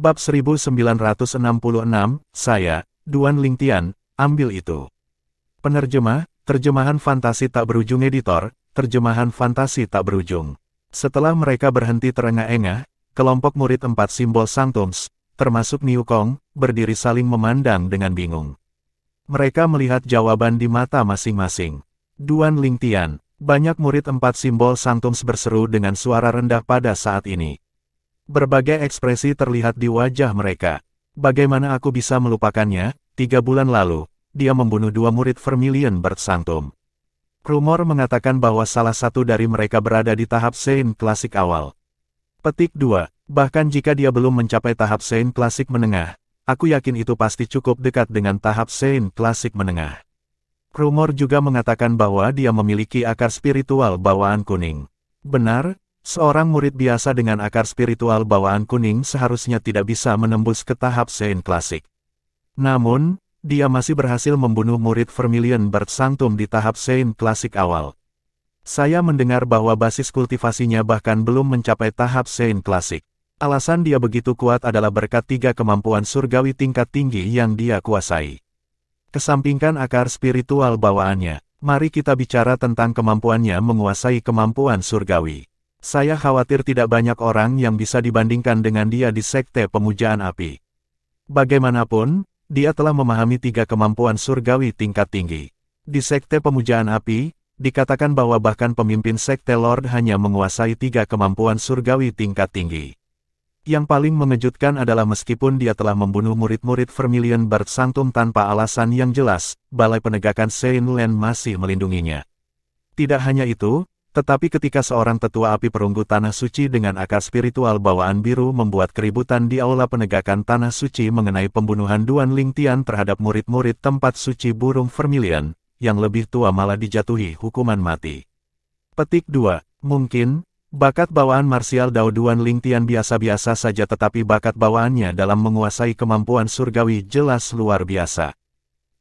Bab 1966, saya, Duan Lingtian, ambil itu. Penerjemah, terjemahan fantasi tak berujung editor, terjemahan fantasi tak berujung. Setelah mereka berhenti terengah-engah, kelompok murid 4 simbol Sanctums, termasuk Niu Kong, berdiri saling memandang dengan bingung. Mereka melihat jawaban di mata masing-masing. Duan Lingtian, banyak murid 4 simbol Sanctums berseru dengan suara rendah pada saat ini. Berbagai ekspresi terlihat di wajah mereka. Bagaimana aku bisa melupakannya? 3 bulan lalu, dia membunuh 2 murid Vermilion Bird Sanctum. Rumor mengatakan bahwa salah satu dari mereka berada di tahap Saint Klasik awal. Petik 2. Bahkan jika dia belum mencapai tahap Saint Klasik menengah, aku yakin itu pasti cukup dekat dengan tahap Saint Klasik menengah. Rumor juga mengatakan bahwa dia memiliki akar spiritual bawaan kuning. Benar, seorang murid biasa dengan akar spiritual bawaan kuning seharusnya tidak bisa menembus ke tahap Saint Klasik. Namun, dia masih berhasil membunuh murid Vermilion Bird Sanctum di tahap Saint Klasik awal. Saya mendengar bahwa basis kultivasinya bahkan belum mencapai tahap Saint Klasik. Alasan dia begitu kuat adalah berkat 3 kemampuan surgawi tingkat tinggi yang dia kuasai. Kesampingkan akar spiritual bawaannya, mari kita bicara tentang kemampuannya menguasai kemampuan surgawi. Saya khawatir tidak banyak orang yang bisa dibandingkan dengan dia di Sekte Pemujaan Api. Bagaimanapun, dia telah memahami 3 kemampuan surgawi tingkat tinggi. Di Sekte Pemujaan Api, dikatakan bahwa bahkan pemimpin Sekte Lord hanya menguasai 3 kemampuan surgawi tingkat tinggi. Yang paling mengejutkan adalah meskipun dia telah membunuh murid-murid Vermilion Bird Sanctum tanpa alasan yang jelas, Balai Penegakan Saint Land masih melindunginya. Tidak hanya itu, tetapi ketika seorang tetua api perunggu Tanah Suci dengan akar spiritual bawaan biru membuat keributan di Aula Penegakan Tanah Suci mengenai pembunuhan Duan Lingtian terhadap murid-murid tempat suci burung Vermilion, yang lebih tua malah dijatuhi hukuman mati. Petik 2. Mungkin, bakat bawaan marsial Dao Duan Lingtian biasa-biasa saja tetapi bakat bawaannya dalam menguasai kemampuan surgawi jelas luar biasa.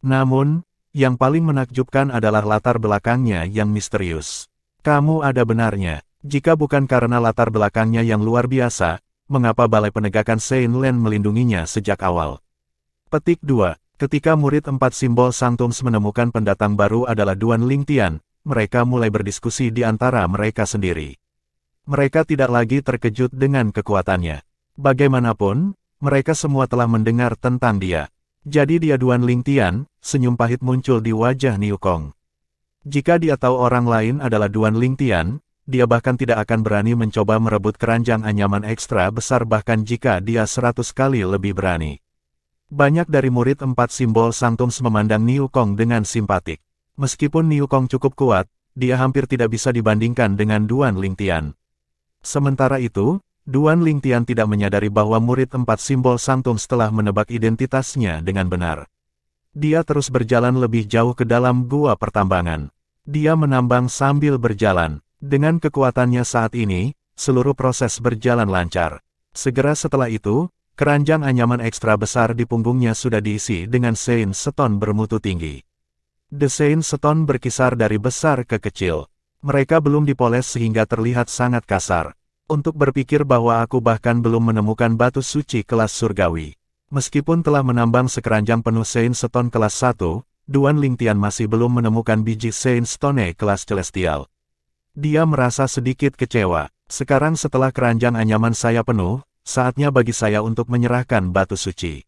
Namun, yang paling menakjubkan adalah latar belakangnya yang misterius. Kamu ada benarnya, jika bukan karena latar belakangnya yang luar biasa, mengapa Balai Penegakan Saint Land melindunginya sejak awal? Petik 2. Ketika murid 4 simbol Sanctums menemukan pendatang baru adalah Duan Lingtian, mereka mulai berdiskusi di antara mereka sendiri. Mereka tidak lagi terkejut dengan kekuatannya. Bagaimanapun, mereka semua telah mendengar tentang dia. Jadi dia Duan Lingtian, senyum pahit muncul di wajah Niu Kong. Jika dia tahu orang lain adalah Duan Lingtian, dia bahkan tidak akan berani mencoba merebut keranjang anyaman ekstra besar bahkan jika dia 100 kali lebih berani. Banyak dari murid 4 simbol Sanctums memandang Niu Kong dengan simpatik. Meskipun Niu Kong cukup kuat, dia hampir tidak bisa dibandingkan dengan Duan Lingtian. Sementara itu, Duan Lingtian tidak menyadari bahwa murid 4 simbol Sanctums telah menebak identitasnya dengan benar. Dia terus berjalan lebih jauh ke dalam gua pertambangan. Dia menambang sambil berjalan. Dengan kekuatannya saat ini, seluruh proses berjalan lancar. Segera setelah itu, keranjang anyaman ekstra besar di punggungnya sudah diisi dengan Saint Stone bermutu tinggi. The Saint Stone berkisar dari besar ke kecil. Mereka belum dipoles sehingga terlihat sangat kasar. Untuk berpikir bahwa aku bahkan belum menemukan batu suci kelas surgawi. Meskipun telah menambang sekeranjang penuh Saint Stone kelas 1, Duan Lingtian masih belum menemukan biji Saint Stone kelas celestial. Dia merasa sedikit kecewa. Sekarang setelah keranjang anyaman saya penuh, saatnya bagi saya untuk menyerahkan batu suci.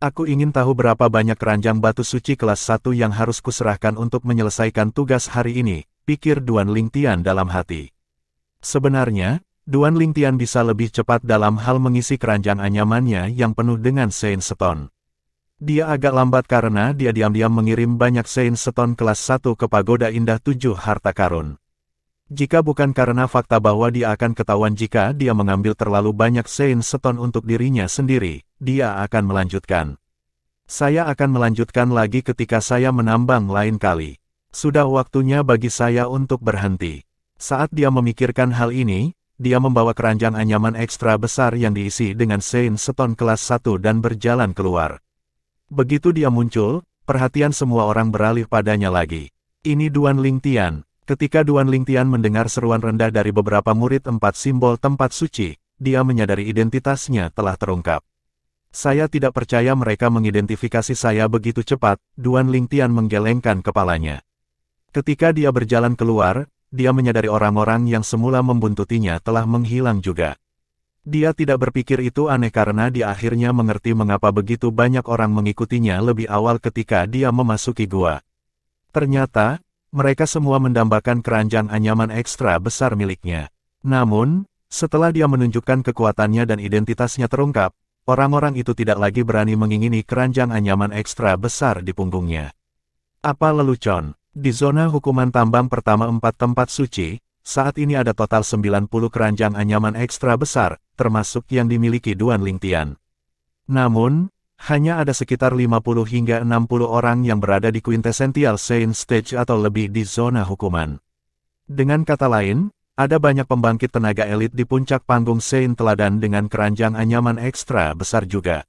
Aku ingin tahu berapa banyak keranjang batu suci kelas 1 yang harus kuserahkan untuk menyelesaikan tugas hari ini, pikir Duan Lingtian dalam hati. Sebenarnya, Duan Lingtian bisa lebih cepat dalam hal mengisi keranjang anyamannya yang penuh dengan Saint Stone. Dia agak lambat karena dia diam-diam mengirim banyak Saint Stone kelas 1 ke Pagoda Indah 7 Harta Karun. Jika bukan karena fakta bahwa dia akan ketahuan jika dia mengambil terlalu banyak Saint Stone untuk dirinya sendiri, dia akan melanjutkan. Saya akan melanjutkan lagi ketika saya menambang lain kali. Sudah waktunya bagi saya untuk berhenti. Saat dia memikirkan hal ini, dia membawa keranjang anyaman ekstra besar yang diisi dengan Saint Stone kelas 1 dan berjalan keluar. Begitu dia muncul, perhatian semua orang beralih padanya lagi. Ini Duan Lingtian. Ketika Duan Lingtian mendengar seruan rendah dari beberapa murid 4 simbol tempat suci, dia menyadari identitasnya telah terungkap. Saya tidak percaya mereka mengidentifikasi saya begitu cepat, Duan Lingtian menggelengkan kepalanya. Ketika dia berjalan keluar, dia menyadari orang-orang yang semula membuntutinya telah menghilang juga. Dia tidak berpikir itu aneh karena dia akhirnya mengerti mengapa begitu banyak orang mengikutinya lebih awal ketika dia memasuki gua. Ternyata, mereka semua mendambakan keranjang anyaman ekstra besar miliknya. Namun, setelah dia menunjukkan kekuatannya dan identitasnya terungkap, orang-orang itu tidak lagi berani mengingini keranjang anyaman ekstra besar di punggungnya. Apa lelucon? Di zona hukuman tambang pertama 4 tempat suci, saat ini ada total 90 keranjang anyaman ekstra besar, termasuk yang dimiliki Duan Lingtian. Namun, hanya ada sekitar 50 hingga 60 orang yang berada di Quintessential Saint Stage atau lebih di zona hukuman. Dengan kata lain, ada banyak pembangkit tenaga elit di puncak panggung Saint Teladan dengan keranjang anyaman ekstra besar juga.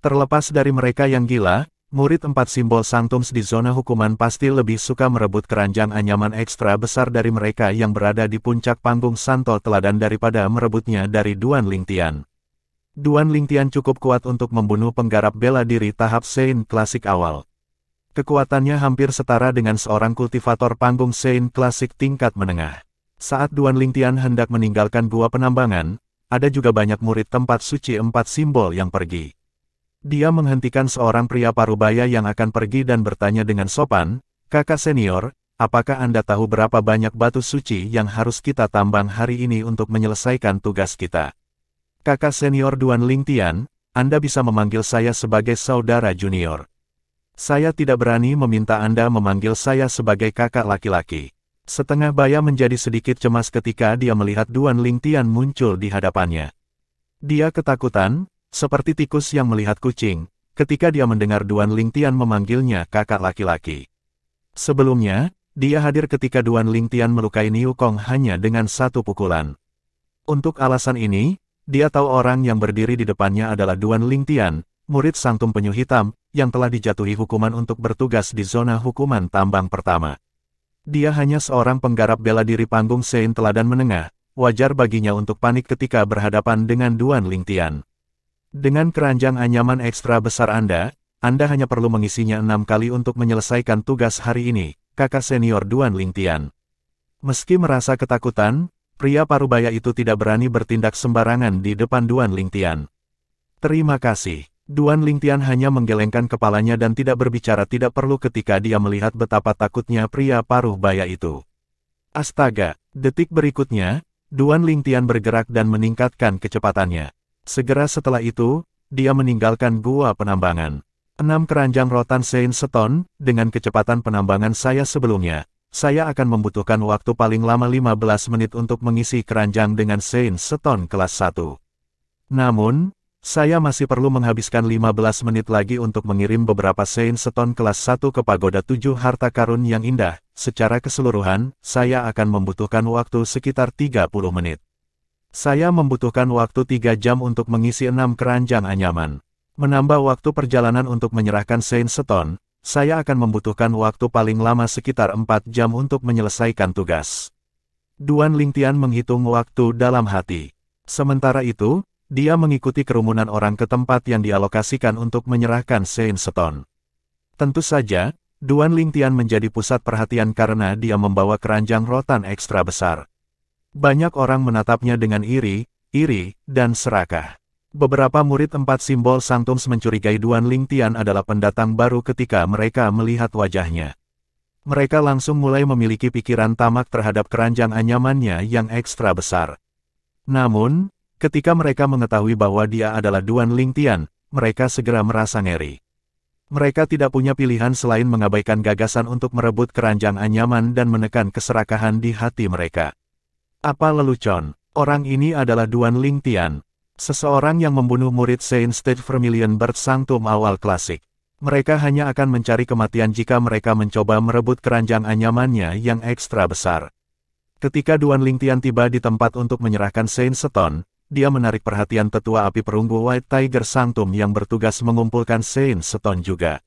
Terlepas dari mereka yang gila, murid 4 simbol Sanctums di zona hukuman pasti lebih suka merebut keranjang anyaman ekstra besar dari mereka yang berada di puncak panggung Santo Teladan daripada merebutnya dari Duan Lingtian. Duan Lingtian cukup kuat untuk membunuh penggarap bela diri tahap Saint klasik awal. Kekuatannya hampir setara dengan seorang kultivator panggung Saint klasik tingkat menengah. Saat Duan Lingtian hendak meninggalkan gua penambangan, ada juga banyak murid tempat suci 4 simbol yang pergi. Dia menghentikan seorang pria parubaya yang akan pergi dan bertanya dengan sopan, "Kakak senior, apakah Anda tahu berapa banyak batu suci yang harus kita tambang hari ini untuk menyelesaikan tugas kita?" "Kakak senior Duan Lingtian, Anda bisa memanggil saya sebagai saudara junior. Saya tidak berani meminta Anda memanggil saya sebagai kakak laki-laki." Setengah baya menjadi sedikit cemas ketika dia melihat Duan Lingtian muncul di hadapannya. Dia ketakutan, seperti tikus yang melihat kucing, ketika dia mendengar Duan Lingtian memanggilnya kakak laki-laki. Sebelumnya, dia hadir ketika Duan Lingtian melukai Niu Kong hanya dengan 1 pukulan. Untuk alasan ini, dia tahu orang yang berdiri di depannya adalah Duan Lingtian, murid Sanctum Penyu Hitam, yang telah dijatuhi hukuman untuk bertugas di zona hukuman tambang pertama. Dia hanya seorang penggarap bela diri panggung Saint Teladan Menengah, wajar baginya untuk panik ketika berhadapan dengan Duan Lingtian. Dengan keranjang anyaman ekstra besar Anda hanya perlu mengisinya 6 kali untuk menyelesaikan tugas hari ini, kakak senior Duan Lingtian. Meski merasa ketakutan, pria parubaya itu tidak berani bertindak sembarangan di depan Duan Lingtian. "Terima kasih." Duan Lingtian hanya menggelengkan kepalanya dan tidak berbicara tidak perlu ketika dia melihat betapa takutnya pria parubaya itu. Astaga, detik berikutnya, Duan Lingtian bergerak dan meningkatkan kecepatannya. Segera setelah itu, dia meninggalkan gua penambangan. 6 keranjang rotan Saint Stone, dengan kecepatan penambangan saya sebelumnya, saya akan membutuhkan waktu paling lama 15 menit untuk mengisi keranjang dengan Saint Stone kelas 1. Namun, saya masih perlu menghabiskan 15 menit lagi untuk mengirim beberapa Saint Stone kelas 1 ke Pagoda 7 harta karun yang indah. Secara keseluruhan, saya akan membutuhkan waktu sekitar 30 menit. Saya membutuhkan waktu 3 jam untuk mengisi 6 keranjang anyaman. Menambah waktu perjalanan untuk menyerahkan Saint Stone, saya akan membutuhkan waktu paling lama sekitar 4 jam untuk menyelesaikan tugas. Duan Lingtian menghitung waktu dalam hati. Sementara itu, dia mengikuti kerumunan orang ke tempat yang dialokasikan untuk menyerahkan Saint Stone. Tentu saja, Duan Lingtian menjadi pusat perhatian karena dia membawa keranjang rotan ekstra besar. Banyak orang menatapnya dengan iri, dan serakah. Beberapa murid 4 simbol Sanctums mencurigai Duan Lingtian adalah pendatang baru ketika mereka melihat wajahnya. Mereka langsung mulai memiliki pikiran tamak terhadap keranjang anyamannya yang ekstra besar. Namun, ketika mereka mengetahui bahwa dia adalah Duan Lingtian, mereka segera merasa ngeri. Mereka tidak punya pilihan selain mengabaikan gagasan untuk merebut keranjang anyaman dan menekan keserakahan di hati mereka. Apa lelucon? Orang ini adalah Duan Lingtian, seseorang yang membunuh murid Saint Stage Vermilion Bird Sanctum awal klasik. Mereka hanya akan mencari kematian jika mereka mencoba merebut keranjang anyamannya yang ekstra besar. Ketika Duan Lingtian tiba di tempat untuk menyerahkan Saint Stone, dia menarik perhatian tetua api perunggu White Tiger Sanctum yang bertugas mengumpulkan Saint Stone juga.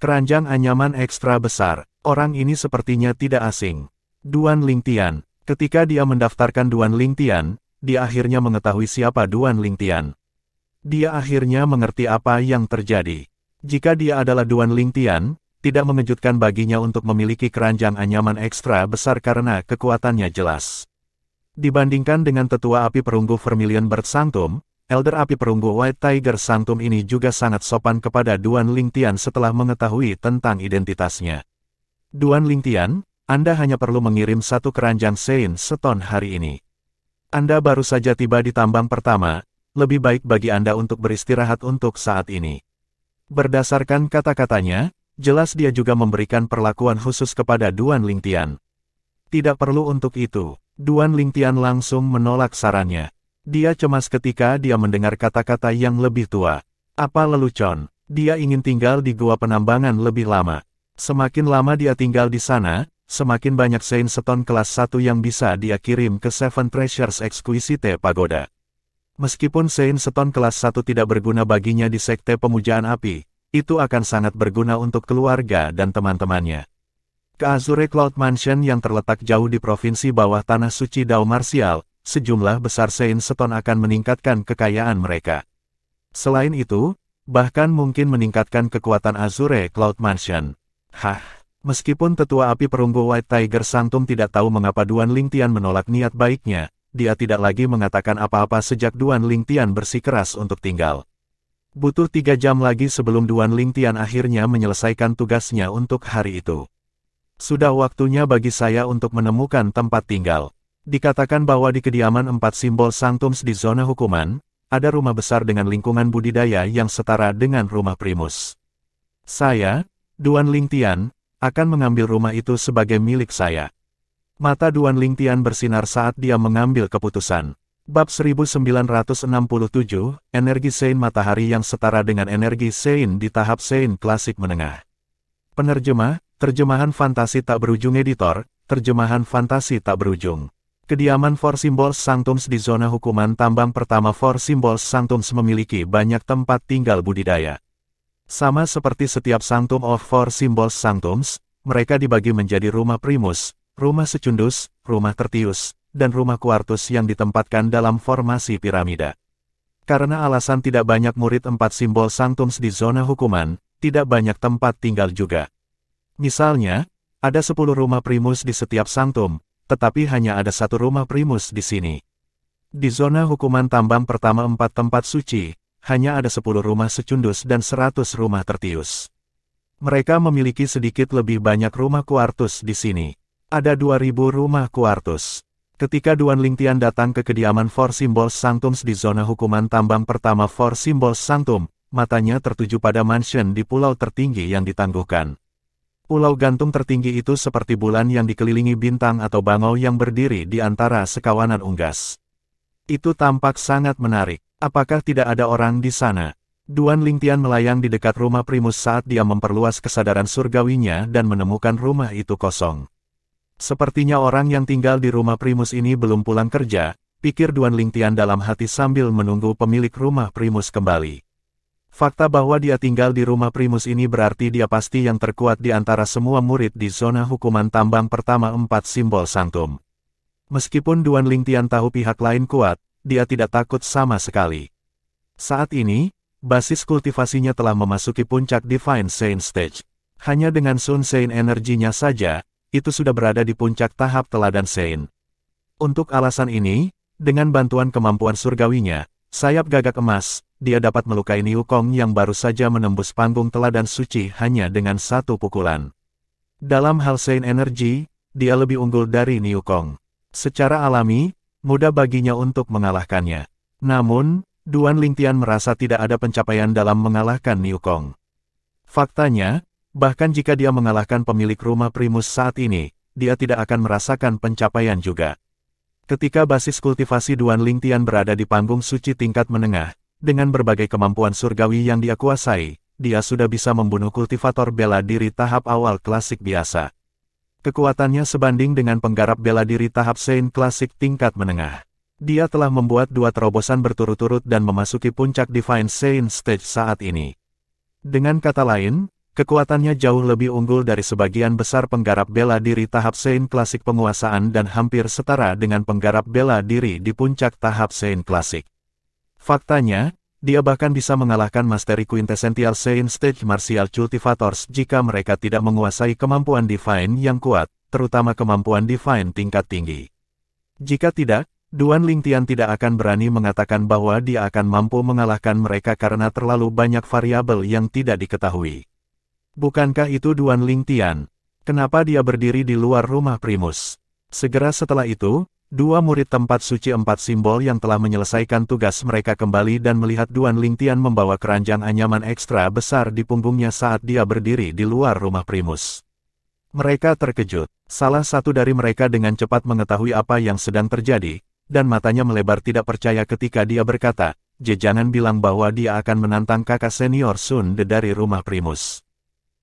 Keranjang anyaman ekstra besar, orang ini sepertinya tidak asing. Duan Lingtian. Ketika dia mendaftarkan Duan Lingtian, dia akhirnya mengetahui siapa Duan Lingtian. Dia akhirnya mengerti apa yang terjadi. Jika dia adalah Duan Lingtian, tidak mengejutkan baginya untuk memiliki keranjang anyaman ekstra besar karena kekuatannya jelas. Dibandingkan dengan tetua api perunggu Vermilion Bird Sanctum, Elder api perunggu White Tiger Sanctum ini juga sangat sopan kepada Duan Lingtian setelah mengetahui tentang identitasnya. Duan Lingtian, Anda hanya perlu mengirim satu keranjang Sein Stone hari ini. Anda baru saja tiba di tambang pertama, lebih baik bagi Anda untuk beristirahat untuk saat ini. Berdasarkan kata-katanya, jelas dia juga memberikan perlakuan khusus kepada Duan Lingtian. Tidak perlu untuk itu, Duan Lingtian langsung menolak sarannya. Dia cemas ketika dia mendengar kata-kata yang lebih tua. Apa lelucon? Dia ingin tinggal di gua penambangan lebih lama. Semakin lama dia tinggal di sana, semakin banyak Sein Stone kelas 1 yang bisa dia kirim ke Seven Treasures Exquisite Pagoda. Meskipun Sein Stone kelas 1 tidak berguna baginya di sekte pemujaan api, itu akan sangat berguna untuk keluarga dan teman-temannya. Ke Azure Cloud Mansion yang terletak jauh di provinsi bawah tanah suci Dao Martial, sejumlah besar Sein Stone akan meningkatkan kekayaan mereka. Selain itu, bahkan mungkin meningkatkan kekuatan Azure Cloud Mansion. Meskipun tetua api perunggu White Tiger Sanctum tidak tahu mengapa Duan Lingtian menolak niat baiknya, dia tidak lagi mengatakan apa-apa sejak Duan Lingtian bersikeras untuk tinggal. Butuh 3 jam lagi sebelum Duan Lingtian akhirnya menyelesaikan tugasnya untuk hari itu. Sudah waktunya bagi saya untuk menemukan tempat tinggal. Dikatakan bahwa di kediaman 4 simbol Sanctums di zona hukuman, ada rumah besar dengan lingkungan budidaya yang setara dengan rumah primus. Saya, Duan Lingtian, akan mengambil rumah itu sebagai milik saya. Mata Duan Lingtian bersinar saat dia mengambil keputusan. Bab 1967, Energi Sein Matahari yang setara dengan energi Sein di tahap Sein Klasik Menengah. Penerjemah, Terjemahan Fantasi Tak Berujung Editor, Terjemahan Fantasi Tak Berujung. Kediaman Four Symbols Sanctums di zona hukuman tambang pertama Four Symbols Sanctums memiliki banyak tempat tinggal budidaya. Sama seperti setiap Sanctum of Four Symbols Sanctums, mereka dibagi menjadi rumah primus, rumah secundus, rumah tertius, dan rumah kuartus yang ditempatkan dalam formasi piramida. Karena alasan tidak banyak murid 4 simbol Sanctums di zona hukuman, tidak banyak tempat tinggal juga. Misalnya, ada 10 rumah primus di setiap Sanctum, tetapi hanya ada 1 rumah primus di sini. Di zona hukuman tambang pertama 4 tempat suci, hanya ada 10 rumah secundus dan 100 rumah tertius. Mereka memiliki sedikit lebih banyak rumah kuartus di sini. Ada 2000 rumah kuartus. Ketika Duan Lingtian datang ke kediaman Four Symbols Sanctums di zona hukuman tambang pertama Four Symbols Sanctum, matanya tertuju pada mansion di pulau tertinggi yang ditangguhkan. Pulau gantung tertinggi itu seperti bulan yang dikelilingi bintang atau bangau yang berdiri di antara sekawanan unggas. Itu tampak sangat menarik. Apakah tidak ada orang di sana? Duan Lingtian melayang di dekat rumah primus saat dia memperluas kesadaran surgawinya dan menemukan rumah itu kosong. Sepertinya orang yang tinggal di rumah primus ini belum pulang kerja, pikir Duan Lingtian dalam hati sambil menunggu pemilik rumah primus kembali. Fakta bahwa dia tinggal di rumah primus ini berarti dia pasti yang terkuat di antara semua murid di zona hukuman tambang pertama 4 simbol Sanctum. Meskipun Duan Lingtian tahu pihak lain kuat, dia tidak takut sama sekali. Saat ini, basis kultivasinya telah memasuki puncak Divine Sein Stage. Hanya dengan Sun Sein energinya saja, itu sudah berada di puncak tahap teladan Sein. Untuk alasan ini, dengan bantuan kemampuan surgawinya, sayap gagak emas, dia dapat melukai Niu Kong yang baru saja menembus panggung teladan suci hanya dengan 1 pukulan. Dalam hal Sein energi, dia lebih unggul dari Niu Kong. Secara alami, mudah baginya untuk mengalahkannya. Namun, Duan Lingtian merasa tidak ada pencapaian dalam mengalahkan Niu Kong. Faktanya, bahkan jika dia mengalahkan pemilik rumah primus saat ini, dia tidak akan merasakan pencapaian juga. Ketika basis kultivasi Duan Lingtian berada di panggung suci tingkat menengah, dengan berbagai kemampuan surgawi yang dia kuasai, dia sudah bisa membunuh kultivator bela diri tahap awal klasik biasa. Kekuatannya sebanding dengan penggarap bela diri tahap Sein klasik tingkat menengah. Dia telah membuat 2 terobosan berturut-turut dan memasuki puncak Divine Sein Stage saat ini. Dengan kata lain, kekuatannya jauh lebih unggul dari sebagian besar penggarap bela diri tahap Sein klasik penguasaan dan hampir setara dengan penggarap bela diri di puncak tahap Sein klasik. Faktanya, Dia bahkan bisa mengalahkan Mastery Quintessential Saint Stage Martial Cultivators jika mereka tidak menguasai kemampuan Divine yang kuat, terutama kemampuan Divine tingkat tinggi. Jika tidak, Duan Lingtian tidak akan berani mengatakan bahwa dia akan mampu mengalahkan mereka karena terlalu banyak variabel yang tidak diketahui. Bukankah itu Duan Lingtian? Kenapa dia berdiri di luar rumah Primus? Segera setelah itu, dua murid tempat suci 4 simbol yang telah menyelesaikan tugas mereka kembali dan melihat Duan Lingtian membawa keranjang anyaman ekstra besar di punggungnya saat dia berdiri di luar rumah Primus. Mereka terkejut. Salah satu dari mereka dengan cepat mengetahui apa yang sedang terjadi, dan matanya melebar tidak percaya ketika dia berkata, "Jangan bilang bahwa dia akan menantang kakak senior Sunde dari rumah Primus."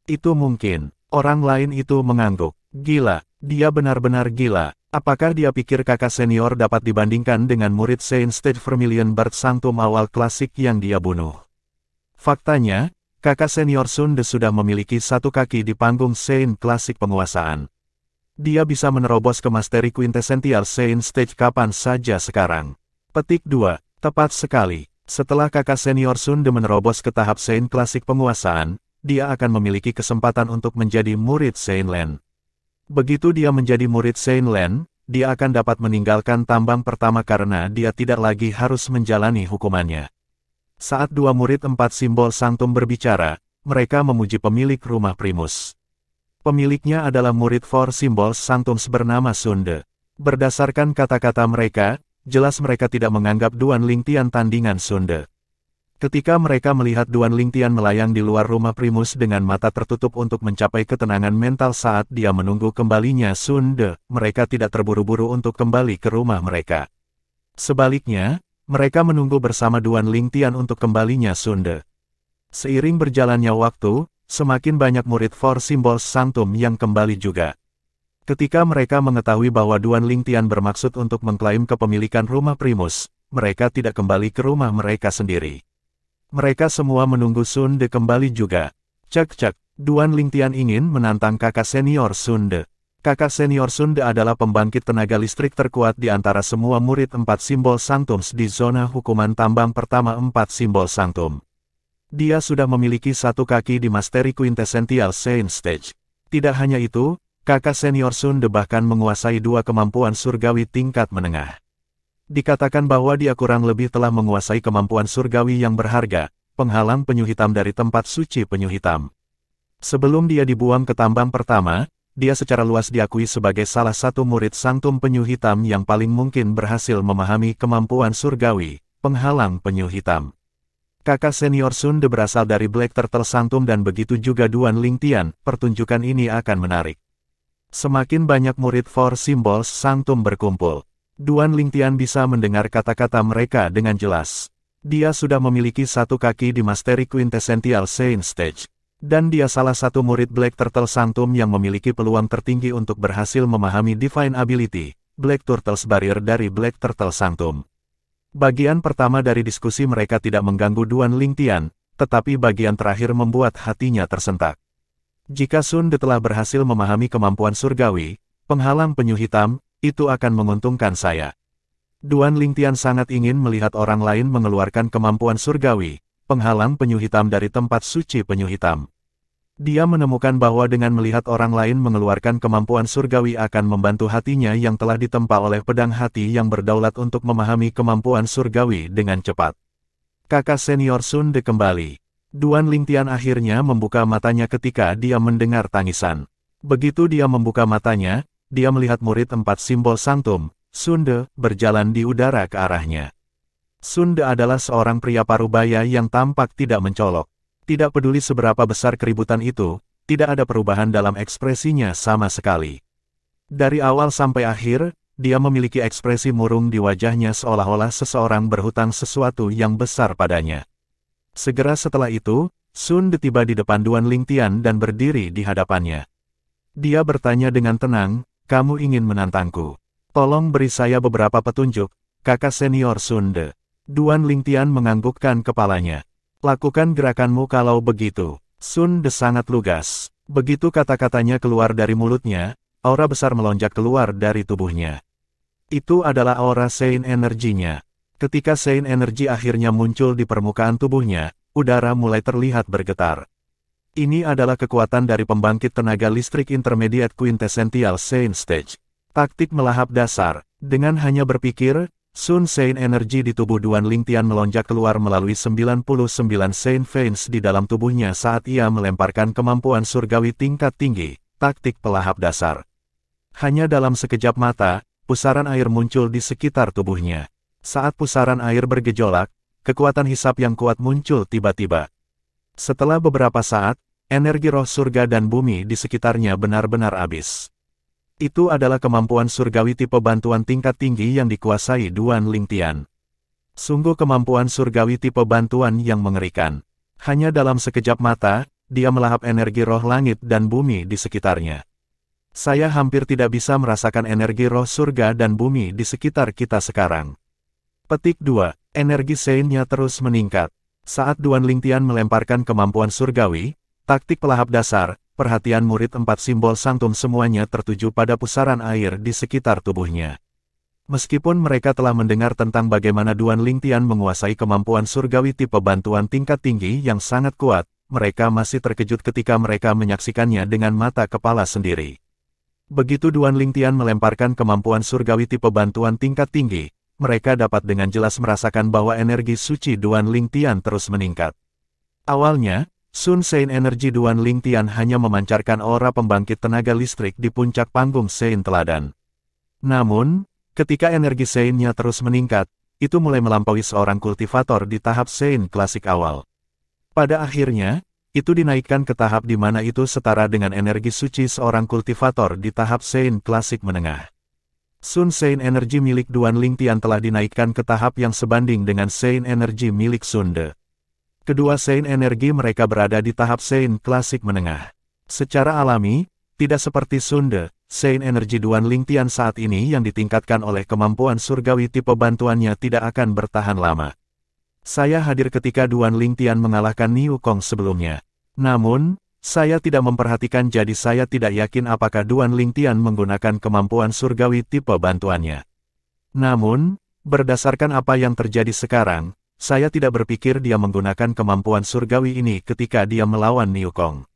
Itu mungkin. Orang lain itu mengangguk. Gila, dia benar-benar gila. Apakah dia pikir kakak senior dapat dibandingkan dengan murid Saint Stage Vermilion Bard Sanctum awal klasik yang dia bunuh? Faktanya, kakak senior Sunde sudah memiliki satu kaki di panggung Saint klasik penguasaan. Dia bisa menerobos ke Mastery Quintessential Saint Stage kapan saja sekarang. Petik 2. Tepat sekali. Setelah kakak senior Sunde menerobos ke tahap Saint klasik penguasaan, dia akan memiliki kesempatan untuk menjadi murid Saint Lan. Begitu dia menjadi murid Saint Lan, dia akan dapat meninggalkan tambang pertama karena dia tidak lagi harus menjalani hukumannya. Saat dua murid 4 simbol Sanctum berbicara, mereka memuji pemilik rumah Primus. Pemiliknya adalah murid 4 simbol Sanctum bernama Sunde. Berdasarkan kata-kata mereka, jelas mereka tidak menganggap Duan Lingtian tandingan Sunde. Ketika mereka melihat Duan Lingtian melayang di luar rumah Primus dengan mata tertutup untuk mencapai ketenangan mental saat dia menunggu kembalinya Sunde, mereka tidak terburu-buru untuk kembali ke rumah mereka. Sebaliknya, mereka menunggu bersama Duan Lingtian untuk kembalinya Sunde. Seiring berjalannya waktu, semakin banyak murid 4 simbol Sanctum yang kembali juga. Ketika mereka mengetahui bahwa Duan Lingtian bermaksud untuk mengklaim kepemilikan rumah Primus, mereka tidak kembali ke rumah mereka sendiri. Mereka semua menunggu Sunde kembali juga. Cek-cek, Duan Lingtian ingin menantang kakak senior Sunde. Kakak senior Sunde adalah pembangkit tenaga listrik terkuat di antara semua murid 4 simbol Sanctums di zona hukuman tambang pertama 4 simbol Sanctum. Dia sudah memiliki satu kaki di Mastery Quintessential Saint Stage. Tidak hanya itu, kakak senior Sunde bahkan menguasai dua kemampuan surgawi tingkat menengah. Dikatakan bahwa dia kurang lebih telah menguasai kemampuan surgawi yang berharga, penghalang penyu hitam dari tempat suci penyu hitam. Sebelum dia dibuang ke tambang pertama, dia secara luas diakui sebagai salah satu murid Sanctum penyu hitam yang paling mungkin berhasil memahami kemampuan surgawi, penghalang penyu hitam. Kakak senior Sunde berasal dari Black Turtle Sanctum dan begitu juga Duan Lingtian, pertunjukan ini akan menarik. Semakin banyak murid 4 simbol Sanctum berkumpul, Duan Lingtian bisa mendengar kata-kata mereka dengan jelas. Dia sudah memiliki satu kaki di Mastery Quintessential Saint Stage. Dan dia salah satu murid Black Turtle Sanctum yang memiliki peluang tertinggi untuk berhasil memahami Divine Ability, Black Turtle's Barrier dari Black Turtle Sanctum. Bagian pertama dari diskusi mereka tidak mengganggu Duan Lingtian, tetapi bagian terakhir membuat hatinya tersentak. Jika Sunde telah berhasil memahami kemampuan surgawi, penghalang penyu hitam, itu akan menguntungkan saya. Duan Lingtian sangat ingin melihat orang lain mengeluarkan kemampuan surgawi, penghalang penyu hitam dari tempat suci penyu hitam. Dia menemukan bahwa dengan melihat orang lain mengeluarkan kemampuan surgawi akan membantu hatinya yang telah ditempa oleh pedang hati yang berdaulat untuk memahami kemampuan surgawi dengan cepat. Kakak senior Sunde kembali. Duan Lingtian akhirnya membuka matanya ketika dia mendengar tangisan. Begitu dia membuka matanya, dia melihat murid 4 simbol Sanctum, Sunde, berjalan di udara ke arahnya. Sunde adalah seorang pria parubaya yang tampak tidak mencolok. Tidak peduli seberapa besar keributan itu, tidak ada perubahan dalam ekspresinya sama sekali. Dari awal sampai akhir, dia memiliki ekspresi murung di wajahnya seolah-olah seseorang berhutang sesuatu yang besar padanya. Segera setelah itu, Sunde tiba di depan Duan Lingtian dan berdiri di hadapannya. Dia bertanya dengan tenang, "Kamu ingin menantangku? Tolong beri saya beberapa petunjuk, kakak senior Sunde." Duan Lingtian menganggukkan kepalanya. "Lakukan gerakanmu kalau begitu." Sunde sangat lugas. Begitu kata-katanya keluar dari mulutnya, aura besar melonjak keluar dari tubuhnya. Itu adalah aura Saint energinya. Ketika Sein energi akhirnya muncul di permukaan tubuhnya, udara mulai terlihat bergetar. Ini adalah kekuatan dari pembangkit tenaga listrik Intermediate Quintessential Sein Stage. Taktik melahap dasar. Dengan hanya berpikir, Sun Sein energi di tubuh Duan Lingtian melonjak keluar melalui 99 Sein Veins di dalam tubuhnya saat ia melemparkan kemampuan surgawi tingkat tinggi, taktik pelahap dasar. Hanya dalam sekejap mata, pusaran air muncul di sekitar tubuhnya. Saat pusaran air bergejolak, kekuatan hisap yang kuat muncul tiba-tiba. Setelah beberapa saat, energi roh surga dan bumi di sekitarnya benar-benar habis. Itu adalah kemampuan surgawi tipe bantuan tingkat tinggi yang dikuasai Duan Lingtian. Sungguh kemampuan surgawi tipe bantuan yang mengerikan. Hanya dalam sekejap mata, dia melahap energi roh langit dan bumi di sekitarnya. Saya hampir tidak bisa merasakan energi roh surga dan bumi di sekitar kita sekarang. Petik 2. Energi Sein-nya terus meningkat. Saat Duan Lingtian melemparkan kemampuan surgawi, taktik pelahap dasar, perhatian murid 4 simbol sanctum semuanya tertuju pada pusaran air di sekitar tubuhnya. Meskipun mereka telah mendengar tentang bagaimana Duan Lingtian menguasai kemampuan surgawi tipe bantuan tingkat tinggi yang sangat kuat, mereka masih terkejut ketika mereka menyaksikannya dengan mata kepala sendiri. Begitu Duan Lingtian melemparkan kemampuan surgawi tipe bantuan tingkat tinggi, mereka dapat dengan jelas merasakan bahwa energi suci Duan Lingtian terus meningkat. Awalnya, Sun Sein energi Duan Lingtian hanya memancarkan aura pembangkit tenaga listrik di puncak panggung Sein teladan. Namun, ketika energi Sein-nya terus meningkat, itu mulai melampaui seorang kultivator di tahap Sein klasik awal. Pada akhirnya, itu dinaikkan ke tahap di mana itu setara dengan energi suci seorang kultivator di tahap Sein klasik menengah. Sun Sein energi milik Duan Lingtian telah dinaikkan ke tahap yang sebanding dengan Sein energi milik Sunde. Kedua Sein energi mereka berada di tahap Sein klasik menengah. Secara alami, tidak seperti Sunde, Sein energi Duan Lingtian saat ini yang ditingkatkan oleh kemampuan surgawi tipe bantuannya tidak akan bertahan lama. Saya hadir ketika Duan Lingtian mengalahkan Niu Kong sebelumnya. Namun, saya tidak memperhatikan jadi saya tidak yakin apakah Duan Lingtian menggunakan kemampuan surgawi tipe bantuannya. Namun, berdasarkan apa yang terjadi sekarang, saya tidak berpikir dia menggunakan kemampuan surgawi ini ketika dia melawan Niu Kong.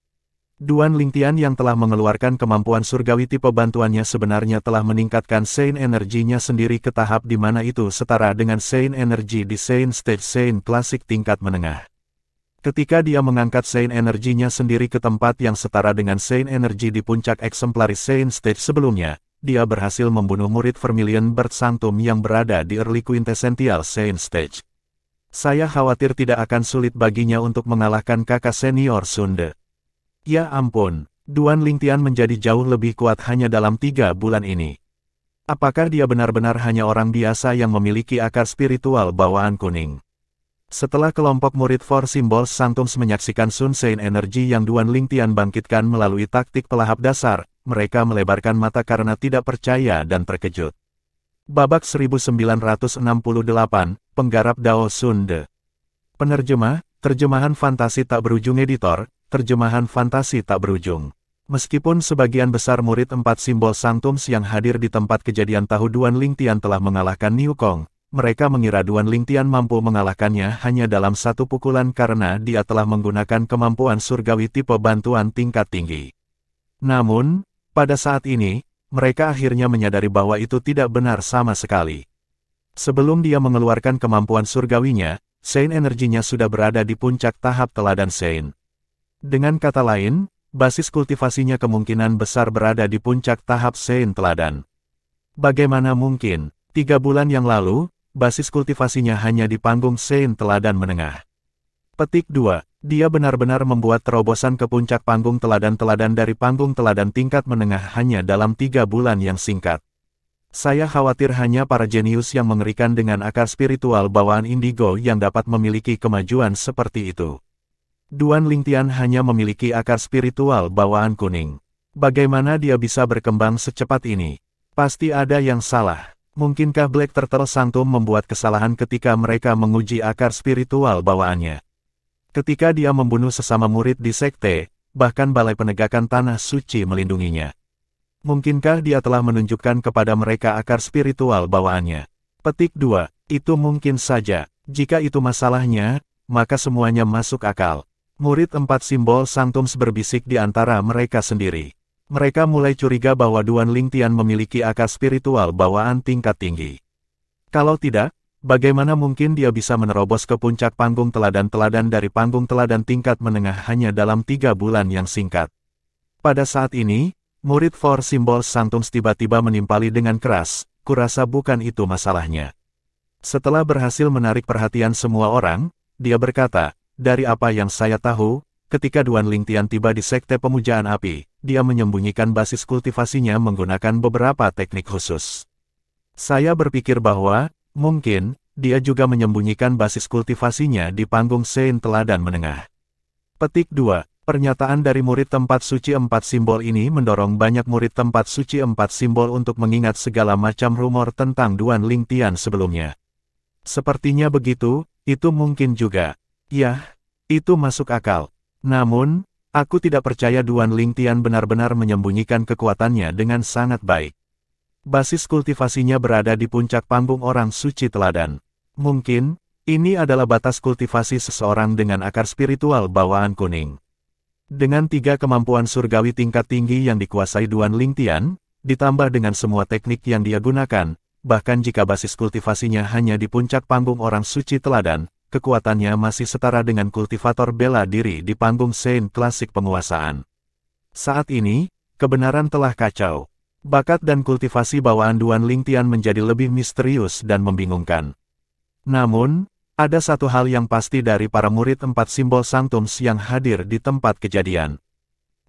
Duan Lingtian yang telah mengeluarkan kemampuan surgawi tipe bantuannya sebenarnya telah meningkatkan Sein energinya sendiri ke tahap di mana itu setara dengan Sein energi di Sein Stage Sein klasik tingkat menengah. Ketika dia mengangkat Sein energinya sendiri ke tempat yang setara dengan Sein energi di puncak eksemplaris Sein Stage sebelumnya, dia berhasil membunuh murid Vermilion Bird Sanctum yang berada di Early Quintessential Sein Stage. Saya khawatir tidak akan sulit baginya untuk mengalahkan kakak senior Sunde. Ya ampun, Duan Lingtian menjadi jauh lebih kuat hanya dalam 3 bulan ini. Apakah dia benar-benar hanya orang biasa yang memiliki akar spiritual bawaan kuning? Setelah kelompok murid Four Symbols Sanctums menyaksikan Sun Sein energi yang Duan Lingtian bangkitkan melalui taktik pelahap dasar, mereka melebarkan mata karena tidak percaya dan terkejut. Babak 1968, Penggarap Dao Sunde. Penerjemah, terjemahan fantasi tak berujung editor, terjemahan fantasi tak berujung. Meskipun sebagian besar murid 4 simbol Sanctums yang hadir di tempat kejadian tahu Duan Lingtian telah mengalahkan Niu Kong, mereka mengira Duan Lingtian mampu mengalahkannya hanya dalam 1 pukulan karena dia telah menggunakan kemampuan surgawi tipe bantuan tingkat tinggi. Namun, pada saat ini, mereka akhirnya menyadari bahwa itu tidak benar sama sekali. Sebelum dia mengeluarkan kemampuan surgawinya, Sein energinya sudah berada di puncak tahap teladan Sein. Dengan kata lain, basis kultivasinya kemungkinan besar berada di puncak tahap Sein teladan. Bagaimana mungkin, 3 bulan yang lalu, basis kultivasinya hanya di panggung Sein teladan menengah. Petik 2. Dia benar-benar membuat terobosan ke puncak panggung teladan-teladan dari panggung teladan tingkat menengah hanya dalam 3 bulan yang singkat. Saya khawatir hanya para jenius yang mengerikan dengan akar spiritual bawaan indigo yang dapat memiliki kemajuan seperti itu. Duan Lingtian hanya memiliki akar spiritual bawaan kuning. Bagaimana dia bisa berkembang secepat ini? Pasti ada yang salah. Mungkinkah Black Turtle Sanctum membuat kesalahan ketika mereka menguji akar spiritual bawaannya? Ketika dia membunuh sesama murid di sekte, bahkan Balai Penegakan Tanah Suci melindunginya. Mungkinkah dia telah menunjukkan kepada mereka akar spiritual bawaannya? Petik 2. Itu mungkin saja. Jika itu masalahnya, maka semuanya masuk akal. Murid 4 simbol Sanctums berbisik di antara mereka sendiri. Mereka mulai curiga bahwa Duan Lingtian memiliki akar spiritual bawaan tingkat tinggi. Kalau tidak, bagaimana mungkin dia bisa menerobos ke puncak panggung teladan-teladan dari panggung teladan tingkat menengah hanya dalam 3 bulan yang singkat? Pada saat ini, murid 4 simbol Sanctums tiba-tiba menimpali dengan keras. Kurasa bukan itu masalahnya. Setelah berhasil menarik perhatian semua orang, dia berkata, dari apa yang saya tahu, ketika Duan Lingtian tiba di Sekte Pemujaan Api, dia menyembunyikan basis kultivasinya menggunakan beberapa teknik khusus. Saya berpikir bahwa, mungkin, dia juga menyembunyikan basis kultivasinya di panggung Sein Teladan Menengah. Petik 2. Pernyataan dari murid tempat suci 4 simbol ini mendorong banyak murid tempat suci 4 simbol untuk mengingat segala macam rumor tentang Duan Lingtian sebelumnya. Sepertinya begitu, itu mungkin juga. Yah, itu masuk akal. Namun, aku tidak percaya Duan Lingtian benar-benar menyembunyikan kekuatannya dengan sangat baik. Basis kultivasinya berada di puncak panggung orang suci teladan. Mungkin, ini adalah batas kultivasi seseorang dengan akar spiritual bawaan kuning. Dengan 3 kemampuan surgawi tingkat tinggi yang dikuasai Duan Lingtian, ditambah dengan semua teknik yang dia gunakan, bahkan jika basis kultivasinya hanya di puncak panggung orang suci teladan, kekuatannya masih setara dengan kultivator bela diri di panggung Sein klasik penguasaan. Saat ini, kebenaran telah kacau. Bakat dan kultivasi bawaan Duan Lingtian menjadi lebih misterius dan membingungkan. Namun, ada satu hal yang pasti dari para murid 4 simbol Sanctums yang hadir di tempat kejadian.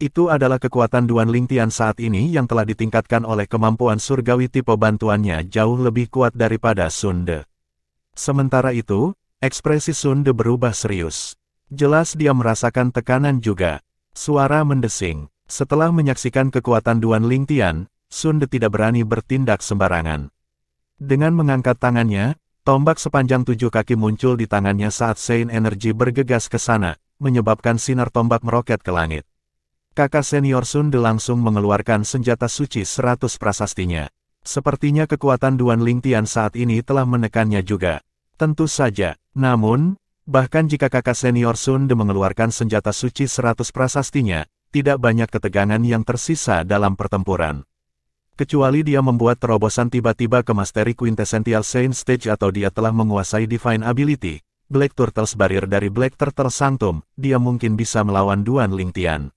Itu adalah kekuatan Duan Lingtian saat ini yang telah ditingkatkan oleh kemampuan surgawi tipe bantuannya jauh lebih kuat daripada Sun De. Sementara itu, ekspresi Sun De berubah serius. Jelas dia merasakan tekanan juga. Suara mendesing. Setelah menyaksikan kekuatan Duan Lingtian, Sun De tidak berani bertindak sembarangan. Dengan mengangkat tangannya, tombak sepanjang 7 kaki muncul di tangannya saat Sein Energy bergegas ke sana, menyebabkan sinar tombak meroket ke langit. Kakak senior Sun De langsung mengeluarkan senjata suci 100 prasastinya. Sepertinya kekuatan Duan Lingtian saat ini telah menekannya juga. Tentu saja, namun, bahkan jika kakak senior Sun De mengeluarkan senjata suci 100 prasastinya, tidak banyak ketegangan yang tersisa dalam pertempuran. Kecuali dia membuat terobosan tiba-tiba ke Mastery Quintessential Saint Stage atau dia telah menguasai Divine Ability, Black Turtles Barrier dari Black Turtle Sanctum, dia mungkin bisa melawan Duan Lingtian.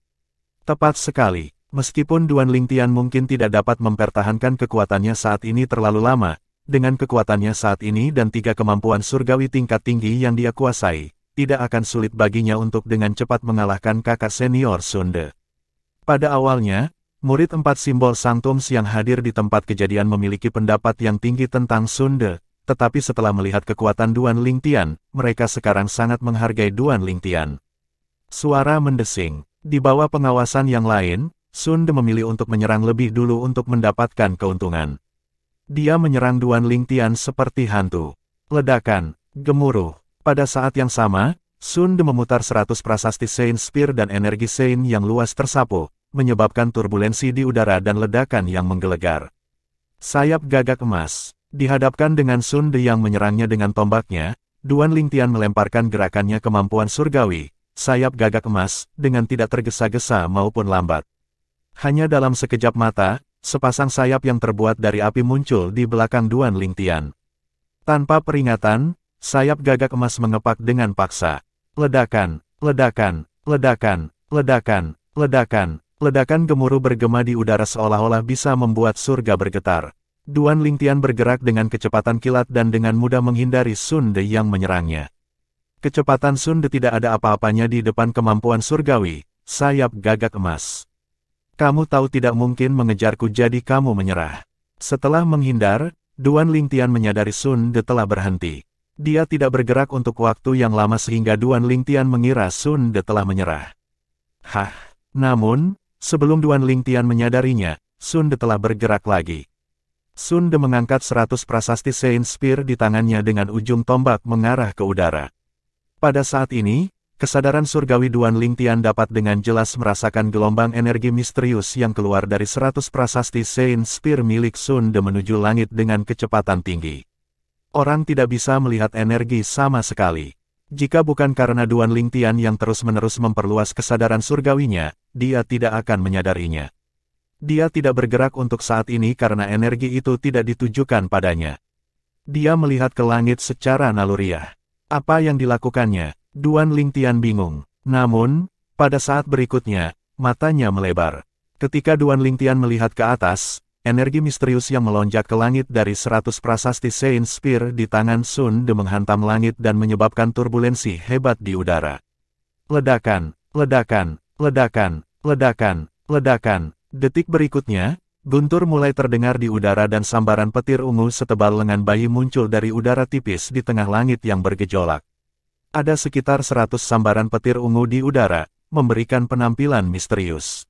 Tepat sekali, meskipun Duan Lingtian mungkin tidak dapat mempertahankan kekuatannya saat ini terlalu lama, dengan kekuatannya saat ini dan 3 kemampuan surgawi tingkat tinggi yang dia kuasai, tidak akan sulit baginya untuk dengan cepat mengalahkan kakak senior Sun De. Pada awalnya, murid 4 simbol Sanctums yang hadir di tempat kejadian memiliki pendapat yang tinggi tentang Sun De, tetapi setelah melihat kekuatan Duan Lingtian, mereka sekarang sangat menghargai Duan Lingtian. Suara mendesing. Di bawah pengawasan yang lain, Sun De memilih untuk menyerang lebih dulu untuk mendapatkan keuntungan. Dia menyerang Duan Lingtian seperti hantu. Ledakan, gemuruh. Pada saat yang sama, Sun De memutar 100 prasasti Saint Spear dan energi Saint yang luas tersapu, menyebabkan turbulensi di udara dan ledakan yang menggelegar. Sayap gagak emas. Dihadapkan dengan Sun De yang menyerangnya dengan tombaknya, Duan Lingtian melemparkan gerakannya kemampuan surgawi, sayap gagak emas, dengan tidak tergesa-gesa maupun lambat. Hanya dalam sekejap mata, sepasang sayap yang terbuat dari api muncul di belakang Duan Lingtian. Tanpa peringatan, sayap gagak emas mengepak dengan paksa. Ledakan, ledakan, ledakan, ledakan, ledakan. Ledakan gemuruh bergema di udara seolah-olah bisa membuat surga bergetar. Duan Lingtian bergerak dengan kecepatan kilat dan dengan mudah menghindari Sun De yang menyerangnya. Kecepatan Sun De tidak ada apa-apanya di depan kemampuan surgawi, sayap gagak emas. Kamu tahu tidak mungkin mengejarku jadi kamu menyerah. Setelah menghindar, Duan Lingtian menyadari Sun De telah berhenti. Dia tidak bergerak untuk waktu yang lama sehingga Duan Lingtian mengira Sun De telah menyerah. Namun, sebelum Duan Lingtian menyadarinya, Sun De telah bergerak lagi. Sun De mengangkat 100 prasasti Saint Spear di tangannya dengan ujung tombak mengarah ke udara. Pada saat ini, kesadaran surgawi Duan Lingtian dapat dengan jelas merasakan gelombang energi misterius yang keluar dari 100 prasasti Saint Spear milik Sun De menuju langit dengan kecepatan tinggi. Orang tidak bisa melihat energi sama sekali. Jika bukan karena Duan Lingtian yang terus-menerus memperluas kesadaran surgawinya, dia tidak akan menyadarinya. Dia tidak bergerak untuk saat ini karena energi itu tidak ditujukan padanya. Dia melihat ke langit secara naluriah. Apa yang dilakukannya? Duan Lingtian bingung. Namun, pada saat berikutnya, matanya melebar. Ketika Duan Lingtian melihat ke atas, energi misterius yang melonjak ke langit dari 100 prasasti Saint Spear di tangan Sun De menghantam langit dan menyebabkan turbulensi hebat di udara. Ledakan, ledakan, ledakan, ledakan, ledakan. Detik berikutnya, guntur mulai terdengar di udara dan sambaran petir ungu setebal lengan bayi muncul dari udara tipis di tengah langit yang bergejolak. Ada sekitar 100 sambaran petir ungu di udara, memberikan penampilan misterius.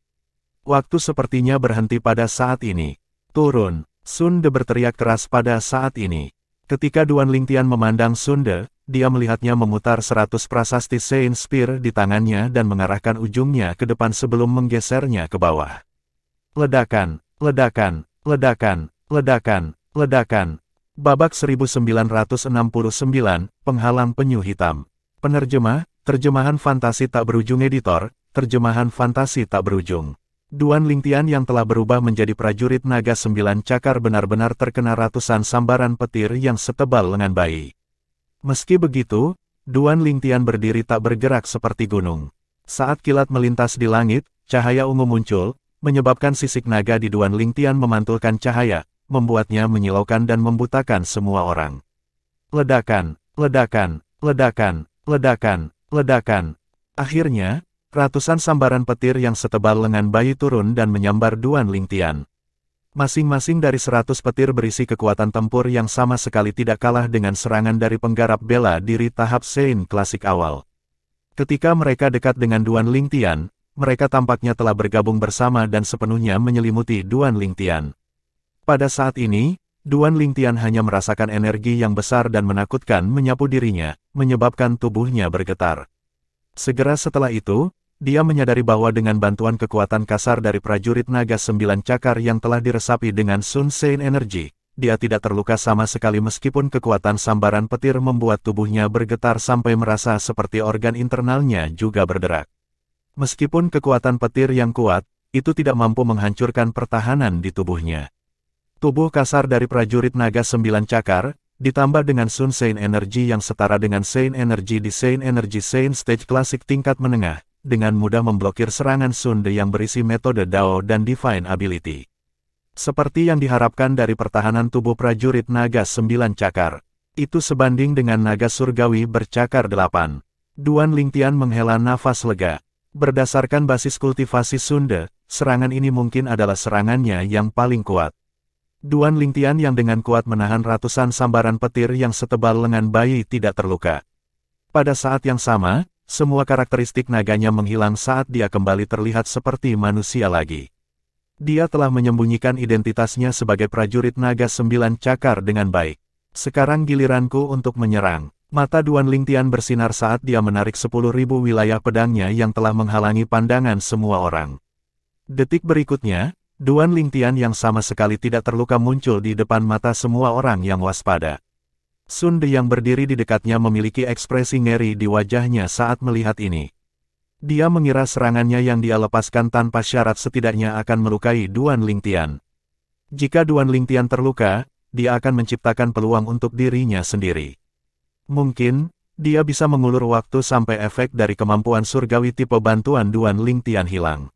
Waktu sepertinya berhenti pada saat ini. Turun, Sun De berteriak keras pada saat ini. Ketika Duan Lingtian memandang Sun De, dia melihatnya memutar 100 prasasti Saint Spear di tangannya dan mengarahkan ujungnya ke depan sebelum menggesernya ke bawah. Ledakan, ledakan, ledakan, ledakan, ledakan. Babak 1969, Penghalang Penyu Hitam. Penerjemah, terjemahan fantasi tak berujung editor, terjemahan fantasi tak berujung. Duan Lingtian yang telah berubah menjadi prajurit naga 9 cakar benar-benar terkena ratusan sambaran petir yang setebal lengan bayi. Meski begitu, Duan Lingtian berdiri tak bergerak seperti gunung. Saat kilat melintas di langit, cahaya ungu muncul, menyebabkan sisik naga di Duan Lingtian memantulkan cahaya, membuatnya menyilaukan dan membutakan semua orang. Ledakan, ledakan, ledakan, ledakan, ledakan. Akhirnya, ratusan sambaran petir yang setebal lengan bayi turun dan menyambar Duan Lingtian. Masing-masing dari 100 petir berisi kekuatan tempur yang sama sekali tidak kalah dengan serangan dari penggarap bela diri tahap Saint klasik awal. Ketika mereka dekat dengan Duan Lingtian, mereka tampaknya telah bergabung bersama dan sepenuhnya menyelimuti Duan Lingtian. Pada saat ini, Duan Lingtian hanya merasakan energi yang besar dan menakutkan menyapu dirinya, menyebabkan tubuhnya bergetar. Segera setelah itu, dia menyadari bahwa dengan bantuan kekuatan kasar dari prajurit naga 9 cakar yang telah diresapi dengan Sun Saint Energy, dia tidak terluka sama sekali meskipun kekuatan sambaran petir membuat tubuhnya bergetar sampai merasa seperti organ internalnya juga berderak. Meskipun kekuatan petir yang kuat, itu tidak mampu menghancurkan pertahanan di tubuhnya. Tubuh kasar dari prajurit naga 9 cakar, ditambah dengan Sun Saint Energy yang setara dengan Saint Energy di Saint Energy Saint Stage klasik tingkat menengah, dengan mudah memblokir serangan Sun De yang berisi metode Dao dan Divine Ability. Seperti yang diharapkan dari pertahanan tubuh prajurit naga 9 cakar. Itu sebanding dengan naga surgawi bercakar 8. Duan Lingtian menghela nafas lega. Berdasarkan basis kultivasi Sun De, serangan ini mungkin adalah serangannya yang paling kuat. Duan Lingtian yang dengan kuat menahan ratusan sambaran petir yang setebal lengan bayi tidak terluka. Pada saat yang sama, semua karakteristik naganya menghilang saat dia kembali terlihat seperti manusia lagi. Dia telah menyembunyikan identitasnya sebagai prajurit naga 9 cakar dengan baik. Sekarang giliranku untuk menyerang. Mata Duan Lingtian bersinar saat dia menarik 10.000 wilayah pedangnya yang telah menghalangi pandangan semua orang. Detik berikutnya, Duan Lingtian yang sama sekali tidak terluka muncul di depan mata semua orang yang waspada. Sun De yang berdiri di dekatnya memiliki ekspresi ngeri di wajahnya saat melihat ini. Dia mengira serangannya yang dia lepaskan tanpa syarat setidaknya akan melukai Duan Lingtian. Jika Duan Lingtian terluka, dia akan menciptakan peluang untuk dirinya sendiri. Mungkin, dia bisa mengulur waktu sampai efek dari kemampuan surgawi tipe bantuan Duan Lingtian hilang.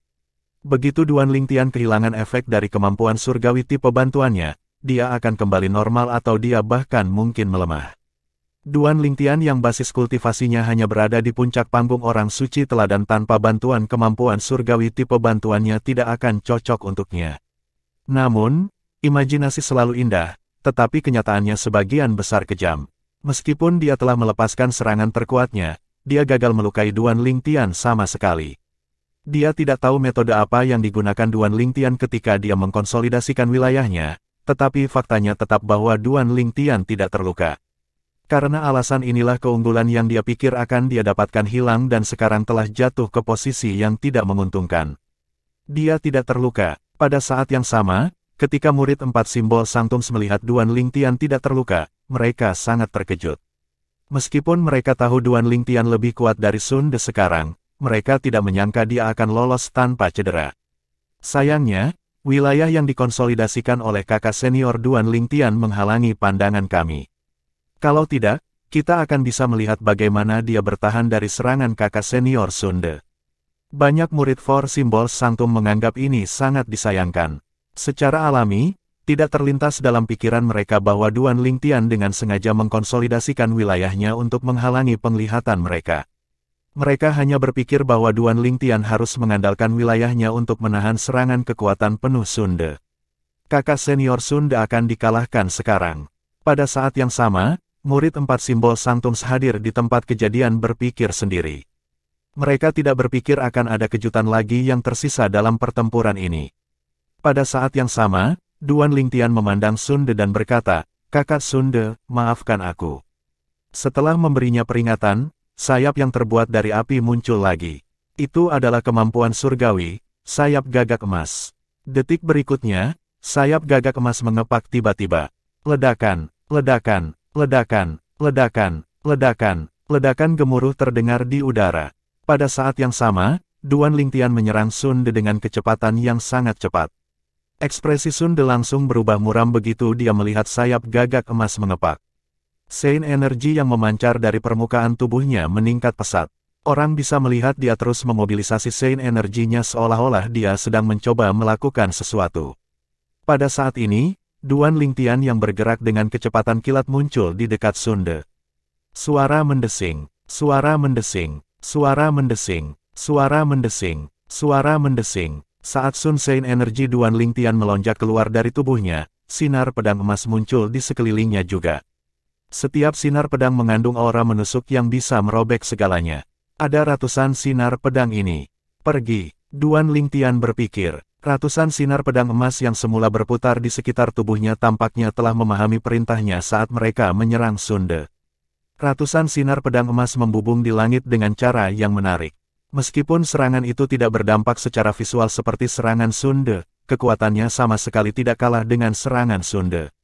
Begitu Duan Lingtian kehilangan efek dari kemampuan surgawi tipe bantuannya, dia akan kembali normal atau dia bahkan mungkin melemah. Duan Lingtian yang basis kultivasinya hanya berada di puncak panggung orang suci teladan tanpa bantuan kemampuan surgawi tipe bantuannya tidak akan cocok untuknya. Namun, imajinasi selalu indah, tetapi kenyataannya sebagian besar kejam. Meskipun dia telah melepaskan serangan terkuatnya, dia gagal melukai Duan Lingtian sama sekali. Dia tidak tahu metode apa yang digunakan Duan Lingtian ketika dia mengkonsolidasikan wilayahnya, tetapi faktanya tetap bahwa Duan Lingtian tidak terluka. Karena alasan inilah keunggulan yang dia pikir akan dia dapatkan hilang dan sekarang telah jatuh ke posisi yang tidak menguntungkan. Dia tidak terluka. Pada saat yang sama, ketika murid 4 simbol Sang Tums melihat Duan Lingtian tidak terluka, mereka sangat terkejut. Meskipun mereka tahu Duan Lingtian lebih kuat dari Sun De sekarang, mereka tidak menyangka dia akan lolos tanpa cedera. Sayangnya, wilayah yang dikonsolidasikan oleh kakak senior Duan Lingtian menghalangi pandangan kami. Kalau tidak, kita akan bisa melihat bagaimana dia bertahan dari serangan kakak senior Sun De. Banyak murid For Simbol Sang Tum menganggap ini sangat disayangkan. Secara alami, tidak terlintas dalam pikiran mereka bahwa Duan Lingtian dengan sengaja mengkonsolidasikan wilayahnya untuk menghalangi penglihatan mereka. Mereka hanya berpikir bahwa Duan Lingtian harus mengandalkan wilayahnya untuk menahan serangan kekuatan penuh Sun De. Kakak senior Sun De akan dikalahkan sekarang. Pada saat yang sama, murid 4 simbol Sang Tums hadir di tempat kejadian berpikir sendiri. Mereka tidak berpikir akan ada kejutan lagi yang tersisa dalam pertempuran ini. Pada saat yang sama, Duan Lingtian memandang Sun De dan berkata, "Kakak Sun De, maafkan aku." Setelah memberinya peringatan, sayap yang terbuat dari api muncul lagi. Itu adalah kemampuan surgawi, sayap gagak emas. Detik berikutnya, sayap gagak emas mengepak tiba-tiba. Ledakan, ledakan, ledakan, ledakan, ledakan, ledakan gemuruh terdengar di udara. Pada saat yang sama, Duan Lingtian menyerang Sun De dengan kecepatan yang sangat cepat. Ekspresi Sun De langsung berubah muram begitu dia melihat sayap gagak emas mengepak. Sein energi yang memancar dari permukaan tubuhnya meningkat pesat. Orang bisa melihat dia terus memobilisasi sein energinya seolah-olah dia sedang mencoba melakukan sesuatu. Pada saat ini, Duan Lingtian yang bergerak dengan kecepatan kilat muncul di dekat Sun De. Suara mendesing, suara mendesing, suara mendesing, suara mendesing, suara mendesing. Saat Sun Sein energi Duan Lingtian melonjak keluar dari tubuhnya, sinar pedang emas muncul di sekelilingnya juga. Setiap sinar pedang mengandung aura menusuk yang bisa merobek segalanya. Ada ratusan sinar pedang ini. Pergi, Duan Lingtian berpikir. Ratusan sinar pedang emas yang semula berputar di sekitar tubuhnya tampaknya telah memahami perintahnya saat mereka menyerang Sun De. Ratusan sinar pedang emas membubung di langit dengan cara yang menarik. Meskipun serangan itu tidak berdampak secara visual seperti serangan Sun De, kekuatannya sama sekali tidak kalah dengan serangan Sun De.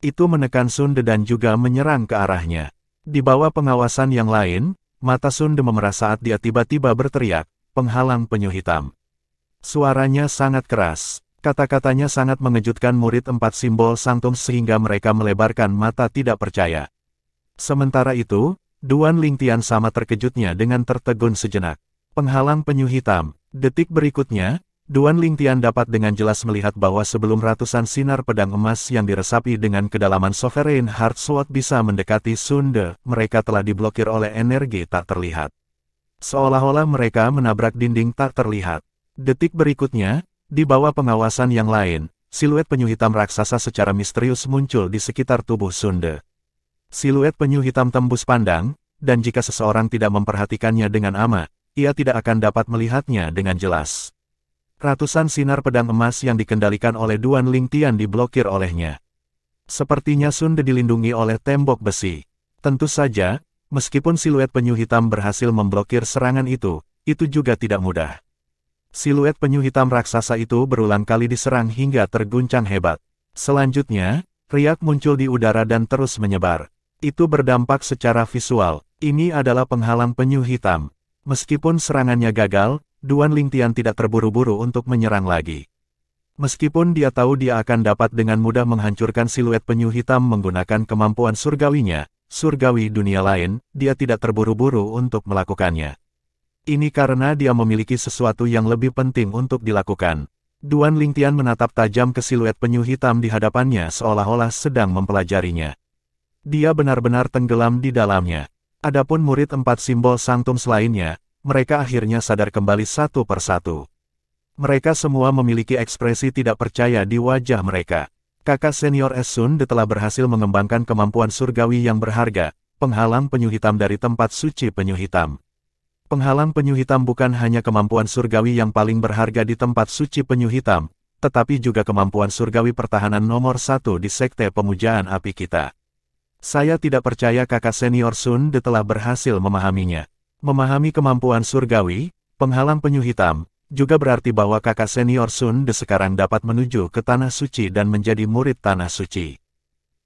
Itu menekan Sun De dan juga menyerang ke arahnya. Di bawah pengawasan yang lain, mata Sun De memerah saat dia tiba-tiba berteriak, "Penghalang penyu hitam." Suaranya sangat keras. Kata-katanya sangat mengejutkan murid 4 simbol Sang Tums sehingga mereka melebarkan mata tidak percaya. Sementara itu, Duan Lingtian sama terkejutnya dengan tertegun sejenak. Penghalang penyu hitam. Detik berikutnya, Duan Lingtian dapat dengan jelas melihat bahwa sebelum ratusan sinar pedang emas yang diresapi dengan kedalaman Sovereign Heart Sword bisa mendekati Sun De, mereka telah diblokir oleh energi tak terlihat. Seolah-olah mereka menabrak dinding tak terlihat. Detik berikutnya, di bawah pengawasan yang lain, siluet penyu hitam raksasa secara misterius muncul di sekitar tubuh Sun De. Siluet penyu hitam tembus pandang, dan jika seseorang tidak memperhatikannya dengan amat, ia tidak akan dapat melihatnya dengan jelas. Ratusan sinar pedang emas yang dikendalikan oleh Duan Lingtian diblokir olehnya. Sepertinya Sun De dilindungi oleh tembok besi. Tentu saja, meskipun siluet penyu hitam berhasil memblokir serangan itu juga tidak mudah. Siluet penyu hitam raksasa itu berulang kali diserang hingga terguncang hebat. Selanjutnya, riak muncul di udara dan terus menyebar. Itu berdampak secara visual. Ini adalah penghalang penyu hitam. Meskipun serangannya gagal, Duan Lingtian tidak terburu-buru untuk menyerang lagi. Meskipun dia tahu dia akan dapat dengan mudah menghancurkan siluet penyu hitam menggunakan kemampuan surgawinya, surgawi dunia lain, dia tidak terburu-buru untuk melakukannya. Ini karena dia memiliki sesuatu yang lebih penting untuk dilakukan. Duan Lingtian menatap tajam ke siluet penyu hitam di hadapannya seolah-olah sedang mempelajarinya. Dia benar-benar tenggelam di dalamnya. Adapun murid 4 simbol Sang Tums lainnya, mereka akhirnya sadar kembali satu persatu. Mereka semua memiliki ekspresi tidak percaya di wajah mereka. Kakak senior Sun De telah berhasil mengembangkan kemampuan surgawi yang berharga, penghalang penyu hitam dari tempat suci penyu hitam. Penghalang penyu hitam bukan hanya kemampuan surgawi yang paling berharga di tempat suci penyu hitam, tetapi juga kemampuan surgawi pertahanan nomor 1 di sekte pemujaan api kita. Saya tidak percaya kakak senior Sun De telah berhasil memahaminya. Memahami kemampuan surgawi, penghalang penyu hitam, juga berarti bahwa kakak senior Sun De sekarang dapat menuju ke Tanah Suci dan menjadi murid Tanah Suci.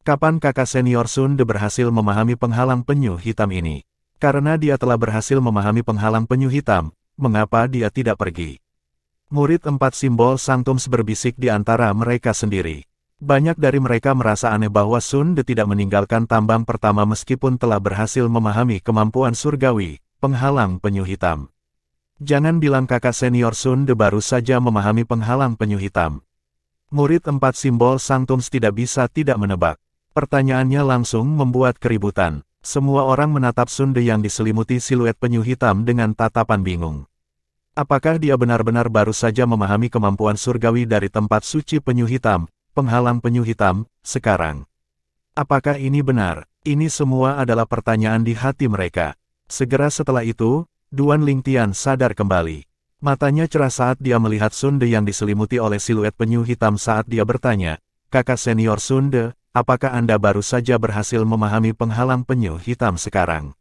Kapan kakak senior Sun De berhasil memahami penghalang penyu hitam ini? Karena dia telah berhasil memahami penghalang penyu hitam, mengapa dia tidak pergi? Murid 4 simbol Sanctums berbisik di antara mereka sendiri. Banyak dari mereka merasa aneh bahwa Sun De tidak meninggalkan tambang pertama meskipun telah berhasil memahami kemampuan surgawi, penghalang penyu hitam. Jangan bilang kakak senior Sun De baru saja memahami penghalang penyu hitam. Murid 4 simbol Sanctums tidak bisa tidak menebak. Pertanyaannya langsung membuat keributan. Semua orang menatap Sun De yang diselimuti siluet penyu hitam dengan tatapan bingung. Apakah dia benar-benar baru saja memahami kemampuan surgawi dari tempat suci penyu hitam, penghalang penyu hitam, sekarang? Apakah ini benar? Ini semua adalah pertanyaan di hati mereka. Segera setelah itu, Duan Lingtian sadar kembali. Matanya cerah saat dia melihat Sun De yang diselimuti oleh siluet penyu hitam saat dia bertanya, "Kakak senior Sun De, apakah Anda baru saja berhasil memahami penghalang penyu hitam sekarang?"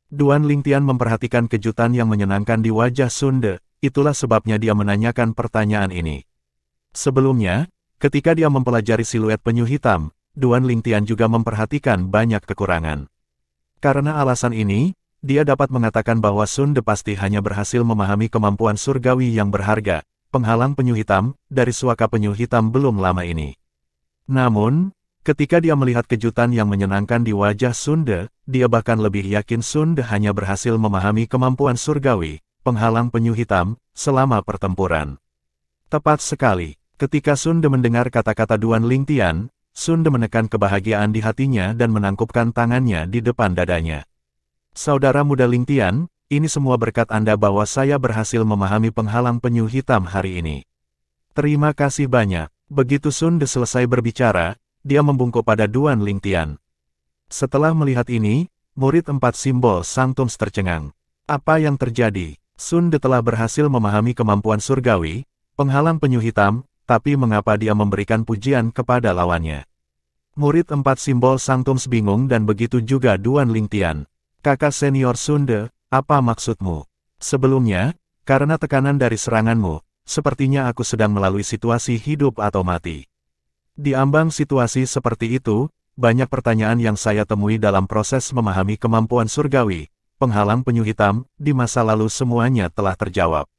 Duan Lingtian memperhatikan kejutan yang menyenangkan di wajah Sun De, itulah sebabnya dia menanyakan pertanyaan ini. Sebelumnya, ketika dia mempelajari siluet penyu hitam, Duan Lingtian juga memperhatikan banyak kekurangan. Karena alasan ini, dia dapat mengatakan bahwa Sun De pasti hanya berhasil memahami kemampuan surgawi yang berharga, penghalang penyu hitam, dari suaka penyu hitam belum lama ini. Namun, ketika dia melihat kejutan yang menyenangkan di wajah Sun De, dia bahkan lebih yakin Sun De hanya berhasil memahami kemampuan surgawi, penghalang penyu hitam, selama pertempuran. Tepat sekali, ketika Sun De mendengar kata-kata Duan Lingtian, Sun De menekan kebahagiaan di hatinya dan menangkupkan tangannya di depan dadanya. "Saudara muda Lingtian, ini semua berkat Anda bahwa saya berhasil memahami penghalang penyu hitam hari ini. Terima kasih banyak." Begitu Sun De selesai berbicara, dia membungkuk pada Duan Lingtian. Setelah melihat ini, murid 4 simbol Sanctums tercengang. Apa yang terjadi? Sun De telah berhasil memahami kemampuan surgawi, penghalang penyu hitam, tapi mengapa dia memberikan pujian kepada lawannya? Murid 4 simbol Sanctums bingung dan begitu juga Duan Lingtian. "Kakak senior Sun De, apa maksudmu? Sebelumnya, karena tekanan dari seranganmu, sepertinya aku sedang melalui situasi hidup atau mati." Di ambang situasi seperti itu, banyak pertanyaan yang saya temui dalam proses memahami kemampuan surgawi, penghalang penyu hitam, di masa lalu semuanya telah terjawab.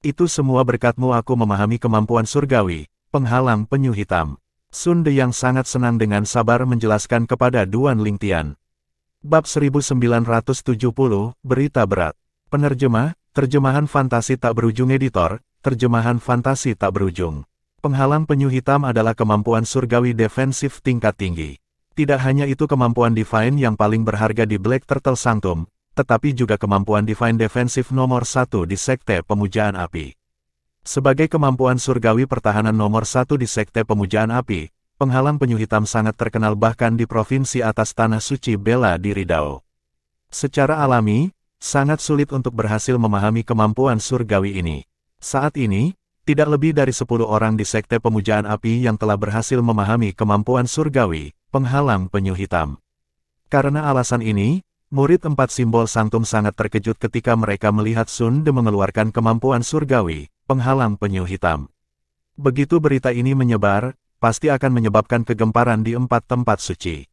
Itu semua berkatmu aku memahami kemampuan surgawi, penghalang penyu hitam. Sun De yang sangat senang dengan sabar menjelaskan kepada Duan Lingtian. Bab 1970, Berita Berat. Penerjemah, Terjemahan Fantasi Tak Berujung Editor, Terjemahan Fantasi Tak Berujung. Penghalang penyu hitam adalah kemampuan surgawi defensif tingkat tinggi. Tidak hanya itu kemampuan divine yang paling berharga di Black Turtle Sanctum, tetapi juga kemampuan divine defensif nomor 1 di Sekte Pemujaan Api. Sebagai kemampuan surgawi pertahanan nomor 1 di Sekte Pemujaan Api, penghalang penyu hitam sangat terkenal bahkan di provinsi atas Tanah Suci Bela Diri Dao. Secara alami, sangat sulit untuk berhasil memahami kemampuan surgawi ini. Saat ini, tidak lebih dari 10 orang di Sekte Pemujaan Api yang telah berhasil memahami kemampuan surgawi, penghalang penyu hitam. Karena alasan ini, murid 4 simbol Sanctum sangat terkejut ketika mereka melihat Sun De mengeluarkan kemampuan surgawi, penghalang penyu hitam. Begitu berita ini menyebar, pasti akan menyebabkan kegemparan di 4 tempat suci.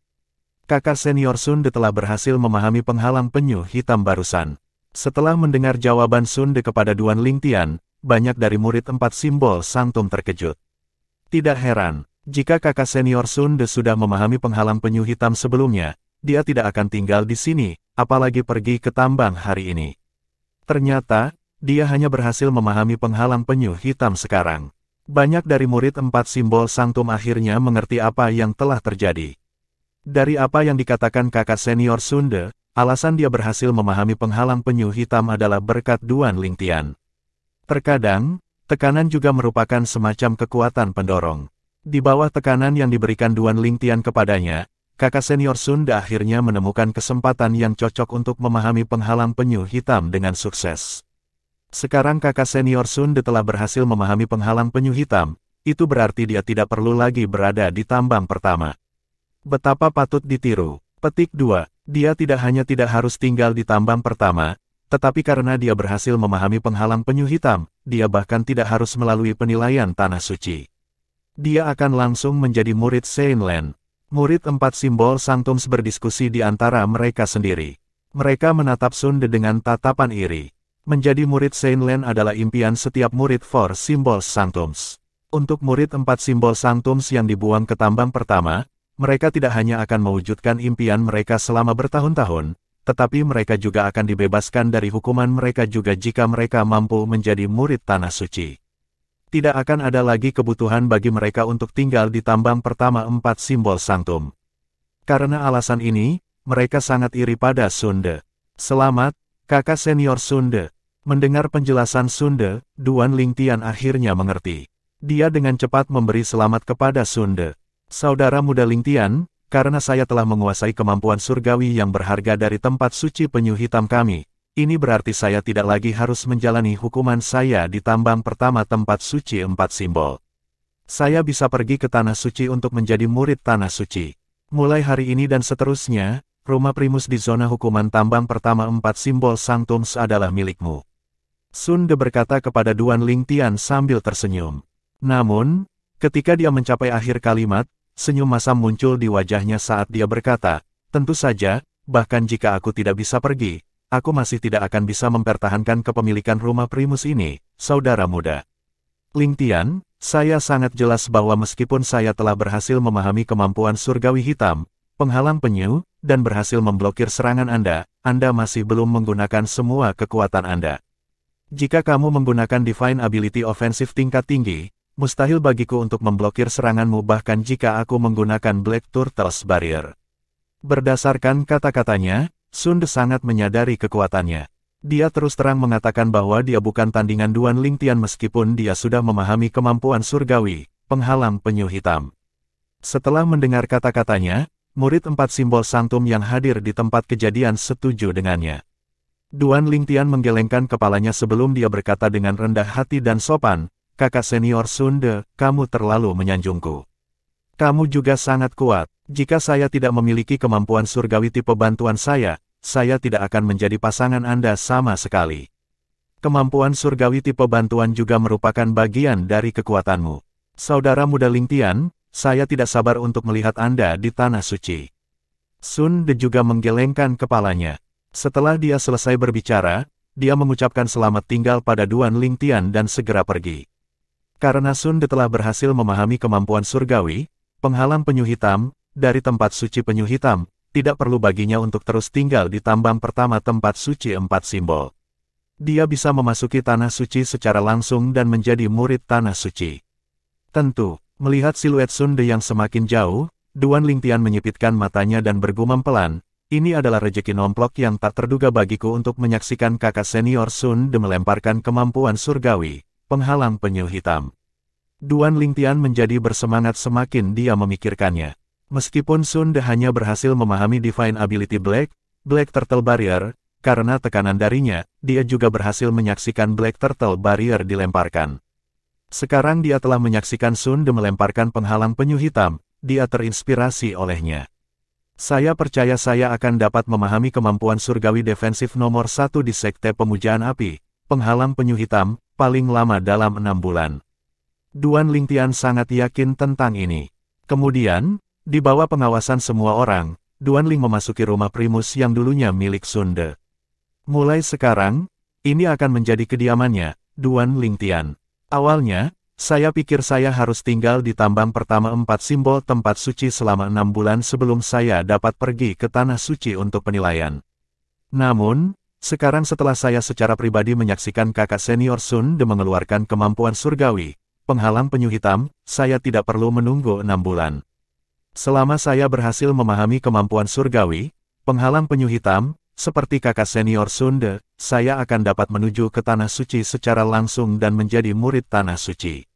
Kakak senior Sun De telah berhasil memahami penghalang penyu hitam barusan. Setelah mendengar jawaban Sun De kepada Duan Lingtian, banyak dari murid 4 simbol Sanctum terkejut. Tidak heran, jika kakak senior Sun De sudah memahami penghalang penyu hitam sebelumnya, dia tidak akan tinggal di sini, apalagi pergi ke tambang hari ini. Ternyata, dia hanya berhasil memahami penghalang penyu hitam sekarang. Banyak dari murid 4 simbol Sanctum akhirnya mengerti apa yang telah terjadi. Dari apa yang dikatakan kakak senior Sun De, alasan dia berhasil memahami penghalang penyu hitam adalah berkat Duan Lingtian. Terkadang, tekanan juga merupakan semacam kekuatan pendorong. Di bawah tekanan yang diberikan Duan Lingtian kepadanya, kakak senior Sun De akhirnya menemukan kesempatan yang cocok untuk memahami penghalang penyu hitam dengan sukses. Sekarang kakak senior Sun De telah berhasil memahami penghalang penyu hitam, itu berarti dia tidak perlu lagi berada di tambang pertama. Betapa patut ditiru. Petik 2. Dia tidak hanya tidak harus tinggal di tambang pertama, Tetapi karena dia berhasil memahami penghalang penyu hitam, dia bahkan tidak harus melalui penilaian tanah suci. Dia akan langsung menjadi murid Shenlan. Murid 4 simbol Sanctums berdiskusi di antara mereka sendiri. Mereka menatap Sun De dengan tatapan iri. Menjadi murid Shenlan adalah impian setiap murid 4 simbol Sanctums. Untuk murid 4 simbol Sanctums yang dibuang ke tambang pertama, mereka tidak hanya akan mewujudkan impian mereka selama bertahun-tahun, tetapi mereka juga akan dibebaskan dari hukuman mereka juga jika mereka mampu menjadi murid tanah suci. Tidak akan ada lagi kebutuhan bagi mereka untuk tinggal di tambang pertama 4 simbol Sanctum. Karena alasan ini, mereka sangat iri pada Sun De. Selamat, kakak senior Sun De. Mendengar penjelasan Sun De, Duan Lingtian akhirnya mengerti. Dia dengan cepat memberi selamat kepada Sun De. Saudara muda Lingtian, karena saya telah menguasai kemampuan surgawi yang berharga dari tempat suci penyu hitam kami, ini berarti saya tidak lagi harus menjalani hukuman saya di tambang pertama tempat suci 4 simbol. Saya bisa pergi ke tanah suci untuk menjadi murid tanah suci. Mulai hari ini dan seterusnya, rumah primus di zona hukuman tambang pertama 4 simbol Sanctums adalah milikmu. Sun De berkata kepada Duan Lingtian sambil tersenyum. Namun, ketika dia mencapai akhir kalimat, senyum masam muncul di wajahnya saat dia berkata, tentu saja, bahkan jika aku tidak bisa pergi, aku masih tidak akan bisa mempertahankan kepemilikan rumah primus ini, saudara muda. Lingtian, saya sangat jelas bahwa meskipun saya telah berhasil memahami kemampuan surgawi hitam, penghalang penyu, dan berhasil memblokir serangan Anda masih belum menggunakan semua kekuatan Anda. Jika kamu menggunakan Divine Ability Offensive tingkat tinggi, mustahil bagiku untuk memblokir seranganmu bahkan jika aku menggunakan Black Turtles Barrier. Berdasarkan kata-katanya, Sun De sangat menyadari kekuatannya. Dia terus terang mengatakan bahwa dia bukan tandingan Duan Lingtian meskipun dia sudah memahami kemampuan surgawi, penghalang penyu hitam. Setelah mendengar kata-katanya, murid 4 simbol Sanctum yang hadir di tempat kejadian setuju dengannya. Duan Lingtian menggelengkan kepalanya sebelum dia berkata dengan rendah hati dan sopan, kakak senior Sun De, kamu terlalu menyanjungku. Kamu juga sangat kuat. Jika saya tidak memiliki kemampuan surgawi tipe bantuan saya tidak akan menjadi pasangan Anda sama sekali. Kemampuan surgawi tipe bantuan juga merupakan bagian dari kekuatanmu. Saudara muda Lingtian, saya tidak sabar untuk melihat Anda di tanah suci. Sun De juga menggelengkan kepalanya. Setelah dia selesai berbicara, dia mengucapkan selamat tinggal pada Duan Lingtian dan segera pergi. Karena Sun De telah berhasil memahami kemampuan surgawi, penghalang penyu hitam, dari tempat suci penyu hitam, tidak perlu baginya untuk terus tinggal di tambang pertama tempat suci 4 simbol. Dia bisa memasuki tanah suci secara langsung dan menjadi murid tanah suci. Tentu, melihat siluet Sun De yang semakin jauh, Duan Lingtian menyipitkan matanya dan bergumam pelan, ini adalah rejeki nomplok yang tak terduga bagiku untuk menyaksikan kakak senior Sun De melemparkan kemampuan surgawi, penghalang penyu hitam. Duan Lingtian menjadi bersemangat semakin dia memikirkannya. Meskipun Sun De hanya berhasil memahami Divine Ability Black Turtle Barrier, karena tekanan darinya, dia juga berhasil menyaksikan Black Turtle Barrier dilemparkan. Sekarang dia telah menyaksikan Sun De melemparkan penghalang penyu hitam, dia terinspirasi olehnya. Saya percaya saya akan dapat memahami kemampuan surgawi defensif nomor 1 di Sekte Pemujaan Api, penghalang penyu hitam, paling lama dalam 6 bulan. Duan Lingtian sangat yakin tentang ini. Kemudian, di bawah pengawasan semua orang, Duan Ling memasuki rumah primus yang dulunya milik Sun De. Mulai sekarang, ini akan menjadi kediamannya, Duan Lingtian. Awalnya, saya pikir saya harus tinggal di tambang pertama 4 simbol tempat suci selama 6 bulan sebelum saya dapat pergi ke tanah suci untuk penilaian. Namun, sekarang setelah saya secara pribadi menyaksikan kakak senior Sun De mengeluarkan kemampuan surgawi, penghalang penyu hitam, saya tidak perlu menunggu 6 bulan. Selama saya berhasil memahami kemampuan surgawi, penghalang penyu hitam, seperti kakak senior Sun De, saya akan dapat menuju ke tanah suci secara langsung dan menjadi murid tanah suci.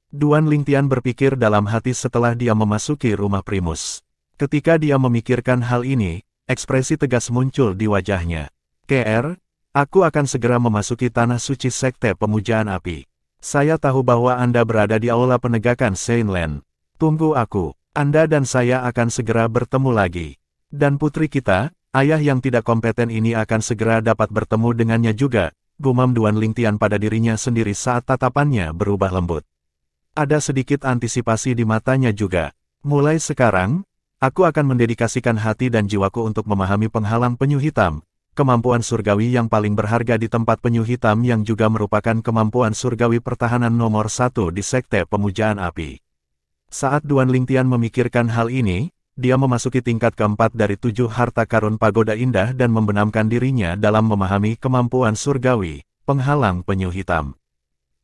Duan Lingtian berpikir dalam hati setelah dia memasuki rumah primus. Ketika dia memikirkan hal ini, ekspresi tegas muncul di wajahnya. KR, aku akan segera memasuki tanah suci Sekte Pemujaan Api. Saya tahu bahwa Anda berada di aula penegakan Shenlan. Tunggu aku. Anda dan saya akan segera bertemu lagi. Dan putri kita, ayah yang tidak kompeten ini akan segera dapat bertemu dengannya juga, gumam Duan Lingtian pada dirinya sendiri saat tatapannya berubah lembut. Ada sedikit antisipasi di matanya juga. Mulai sekarang, aku akan mendedikasikan hati dan jiwaku untuk memahami penghalang penyu hitam, kemampuan surgawi yang paling berharga di tempat penyu hitam yang juga merupakan kemampuan surgawi pertahanan nomor 1 di Sekte Pemujaan Api. Saat Duan Lingtian memikirkan hal ini, dia memasuki tingkat keempat dari 7 harta karun pagoda indah dan membenamkan dirinya dalam memahami kemampuan surgawi, penghalang penyu hitam.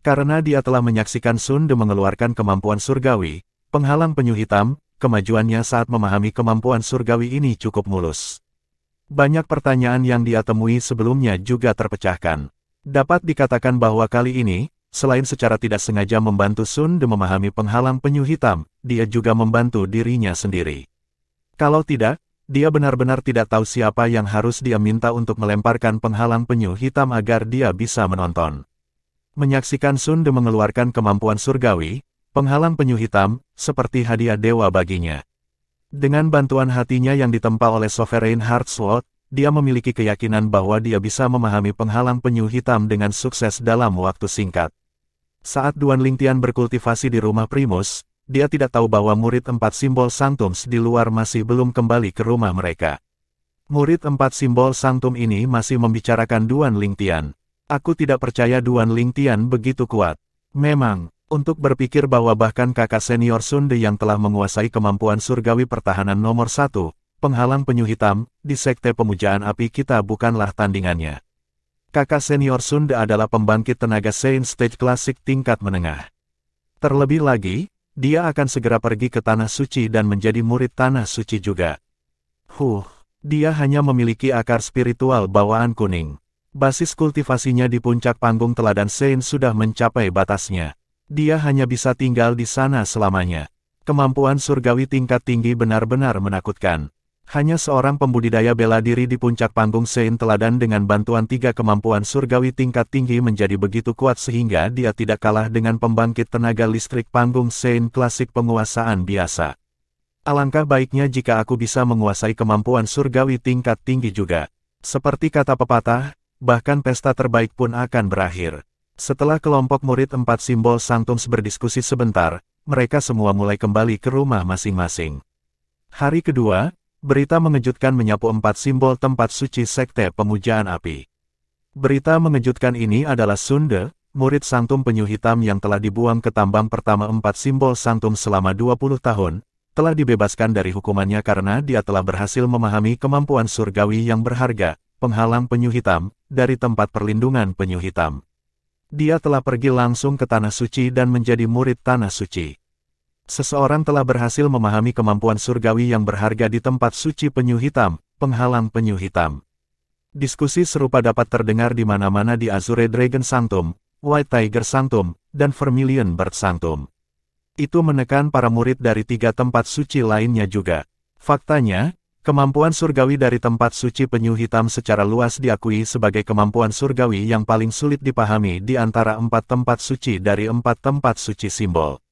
Karena dia telah menyaksikan Sun De mengeluarkan kemampuan surgawi, penghalang penyu hitam, kemajuannya saat memahami kemampuan surgawi ini cukup mulus. Banyak pertanyaan yang dia temui sebelumnya juga terpecahkan. Dapat dikatakan bahwa kali ini, selain secara tidak sengaja membantu Sun De memahami penghalang penyu hitam, dia juga membantu dirinya sendiri. Kalau tidak, dia benar-benar tidak tahu siapa yang harus dia minta untuk melemparkan penghalang penyu hitam agar dia bisa menonton. Menyaksikan Sun De mengeluarkan kemampuan surgawi, penghalang penyu hitam, seperti hadiah dewa baginya. Dengan bantuan hatinya yang ditempa oleh Sovereign Heart Sword, dia memiliki keyakinan bahwa dia bisa memahami penghalang penyu hitam dengan sukses dalam waktu singkat. Saat Duan Lingtian berkultivasi di rumah Primus, dia tidak tahu bahwa murid 4 simbol Sanctums di luar masih belum kembali ke rumah mereka. Murid 4 simbol Sanctum ini masih membicarakan Duan Lingtian. Aku tidak percaya Duan Lingtian begitu kuat. Memang, untuk berpikir bahwa bahkan kakak senior Sun De yang telah menguasai kemampuan surgawi pertahanan nomor 1, penghalang penyu hitam, di Sekte Pemujaan Api kita bukanlah tandingannya. Kakak senior Sun De adalah pembangkit tenaga Saint Stage Klasik tingkat menengah. Terlebih lagi, dia akan segera pergi ke Tanah Suci dan menjadi murid Tanah Suci juga. Dia hanya memiliki akar spiritual bawaan kuning. Basis kultivasinya di puncak panggung teladan Saint sudah mencapai batasnya. Dia hanya bisa tinggal di sana selamanya. Kemampuan surgawi tingkat tinggi benar-benar menakutkan. Hanya seorang pembudidaya bela diri di puncak panggung Saint teladan dengan bantuan 3 kemampuan surgawi tingkat tinggi menjadi begitu kuat sehingga dia tidak kalah dengan pembangkit tenaga listrik panggung Saint klasik penguasaan biasa. Alangkah baiknya jika aku bisa menguasai kemampuan surgawi tingkat tinggi juga. Seperti kata pepatah, bahkan pesta terbaik pun akan berakhir. Setelah kelompok murid 4 simbol Sanctums berdiskusi sebentar, mereka semua mulai kembali ke rumah masing-masing. Hari kedua, berita mengejutkan menyapu 4 simbol tempat suci Sekte Pemujaan Api. Berita mengejutkan ini adalah Sun De, murid Sanctum penyu hitam yang telah dibuang ke tambang pertama 4 simbol Sanctum selama 20 tahun, telah dibebaskan dari hukumannya karena dia telah berhasil memahami kemampuan surgawi yang berharga, penghalang penyu hitam, dari tempat perlindungan penyu hitam. Dia telah pergi langsung ke Tanah Suci dan menjadi murid Tanah Suci. Seseorang telah berhasil memahami kemampuan surgawi yang berharga di tempat suci penyu hitam, penghalang penyu hitam. Diskusi serupa dapat terdengar di mana-mana di Azure Dragon Sanctum, White Tiger Sanctum, dan Vermilion Bird Sanctum. Itu menekan para murid dari 3 tempat suci lainnya juga. Faktanya, kemampuan surgawi dari tempat suci penyu hitam secara luas diakui sebagai kemampuan surgawi yang paling sulit dipahami di antara 4 tempat suci dari 4 tempat suci simbol.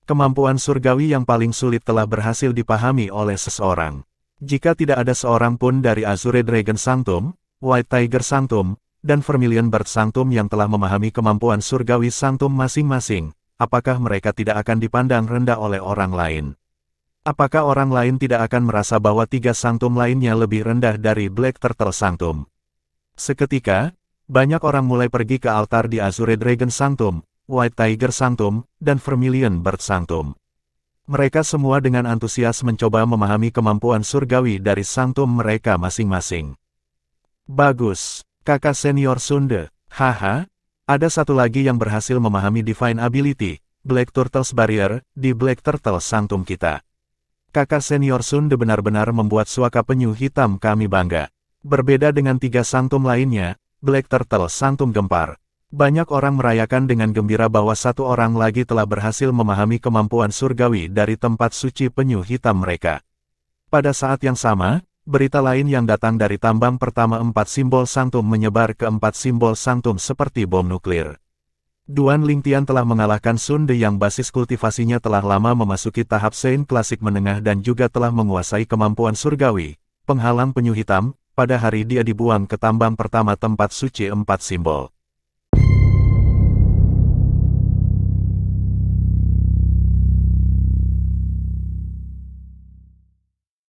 Kemampuan surgawi yang paling sulit telah berhasil dipahami oleh seseorang. Jika tidak ada seorang pun dari Azure Dragon Sanctum, White Tiger Sanctum, dan Vermilion Bird Sanctum yang telah memahami kemampuan surgawi Sanctum masing-masing, apakah mereka tidak akan dipandang rendah oleh orang lain? Apakah orang lain tidak akan merasa bahwa 3 Sanctum lainnya lebih rendah dari Black Turtle Sanctum? Seketika, banyak orang mulai pergi ke altar di Azure Dragon Sanctum, White Tiger Sanctum, dan Vermilion Bird Sanctum. Mereka semua dengan antusias mencoba memahami kemampuan surgawi dari Sanctum mereka masing-masing. Bagus, kakak senior Sun De. Haha, ada satu lagi yang berhasil memahami Divine Ability, Black Turtle's Barrier, di Black Turtle Sanctum kita. Kakak senior Sun De benar-benar membuat suaka penyu hitam kami bangga. Berbeda dengan 3 Sanctum lainnya, Black Turtle Sanctum gempar. Banyak orang merayakan dengan gembira bahwa satu orang lagi telah berhasil memahami kemampuan surgawi dari tempat suci penyu hitam mereka. Pada saat yang sama, berita lain yang datang dari tambang pertama 4 simbol Sanctum menyebar ke 4 simbol Sanctum seperti bom nuklir. Duan Lingtian telah mengalahkan Sun De yang basis kultivasinya telah lama memasuki tahap Saint klasik menengah dan juga telah menguasai kemampuan surgawi, penghalang penyu hitam, Pada hari dia dibuang ke tambang pertama tempat suci 4 simbol.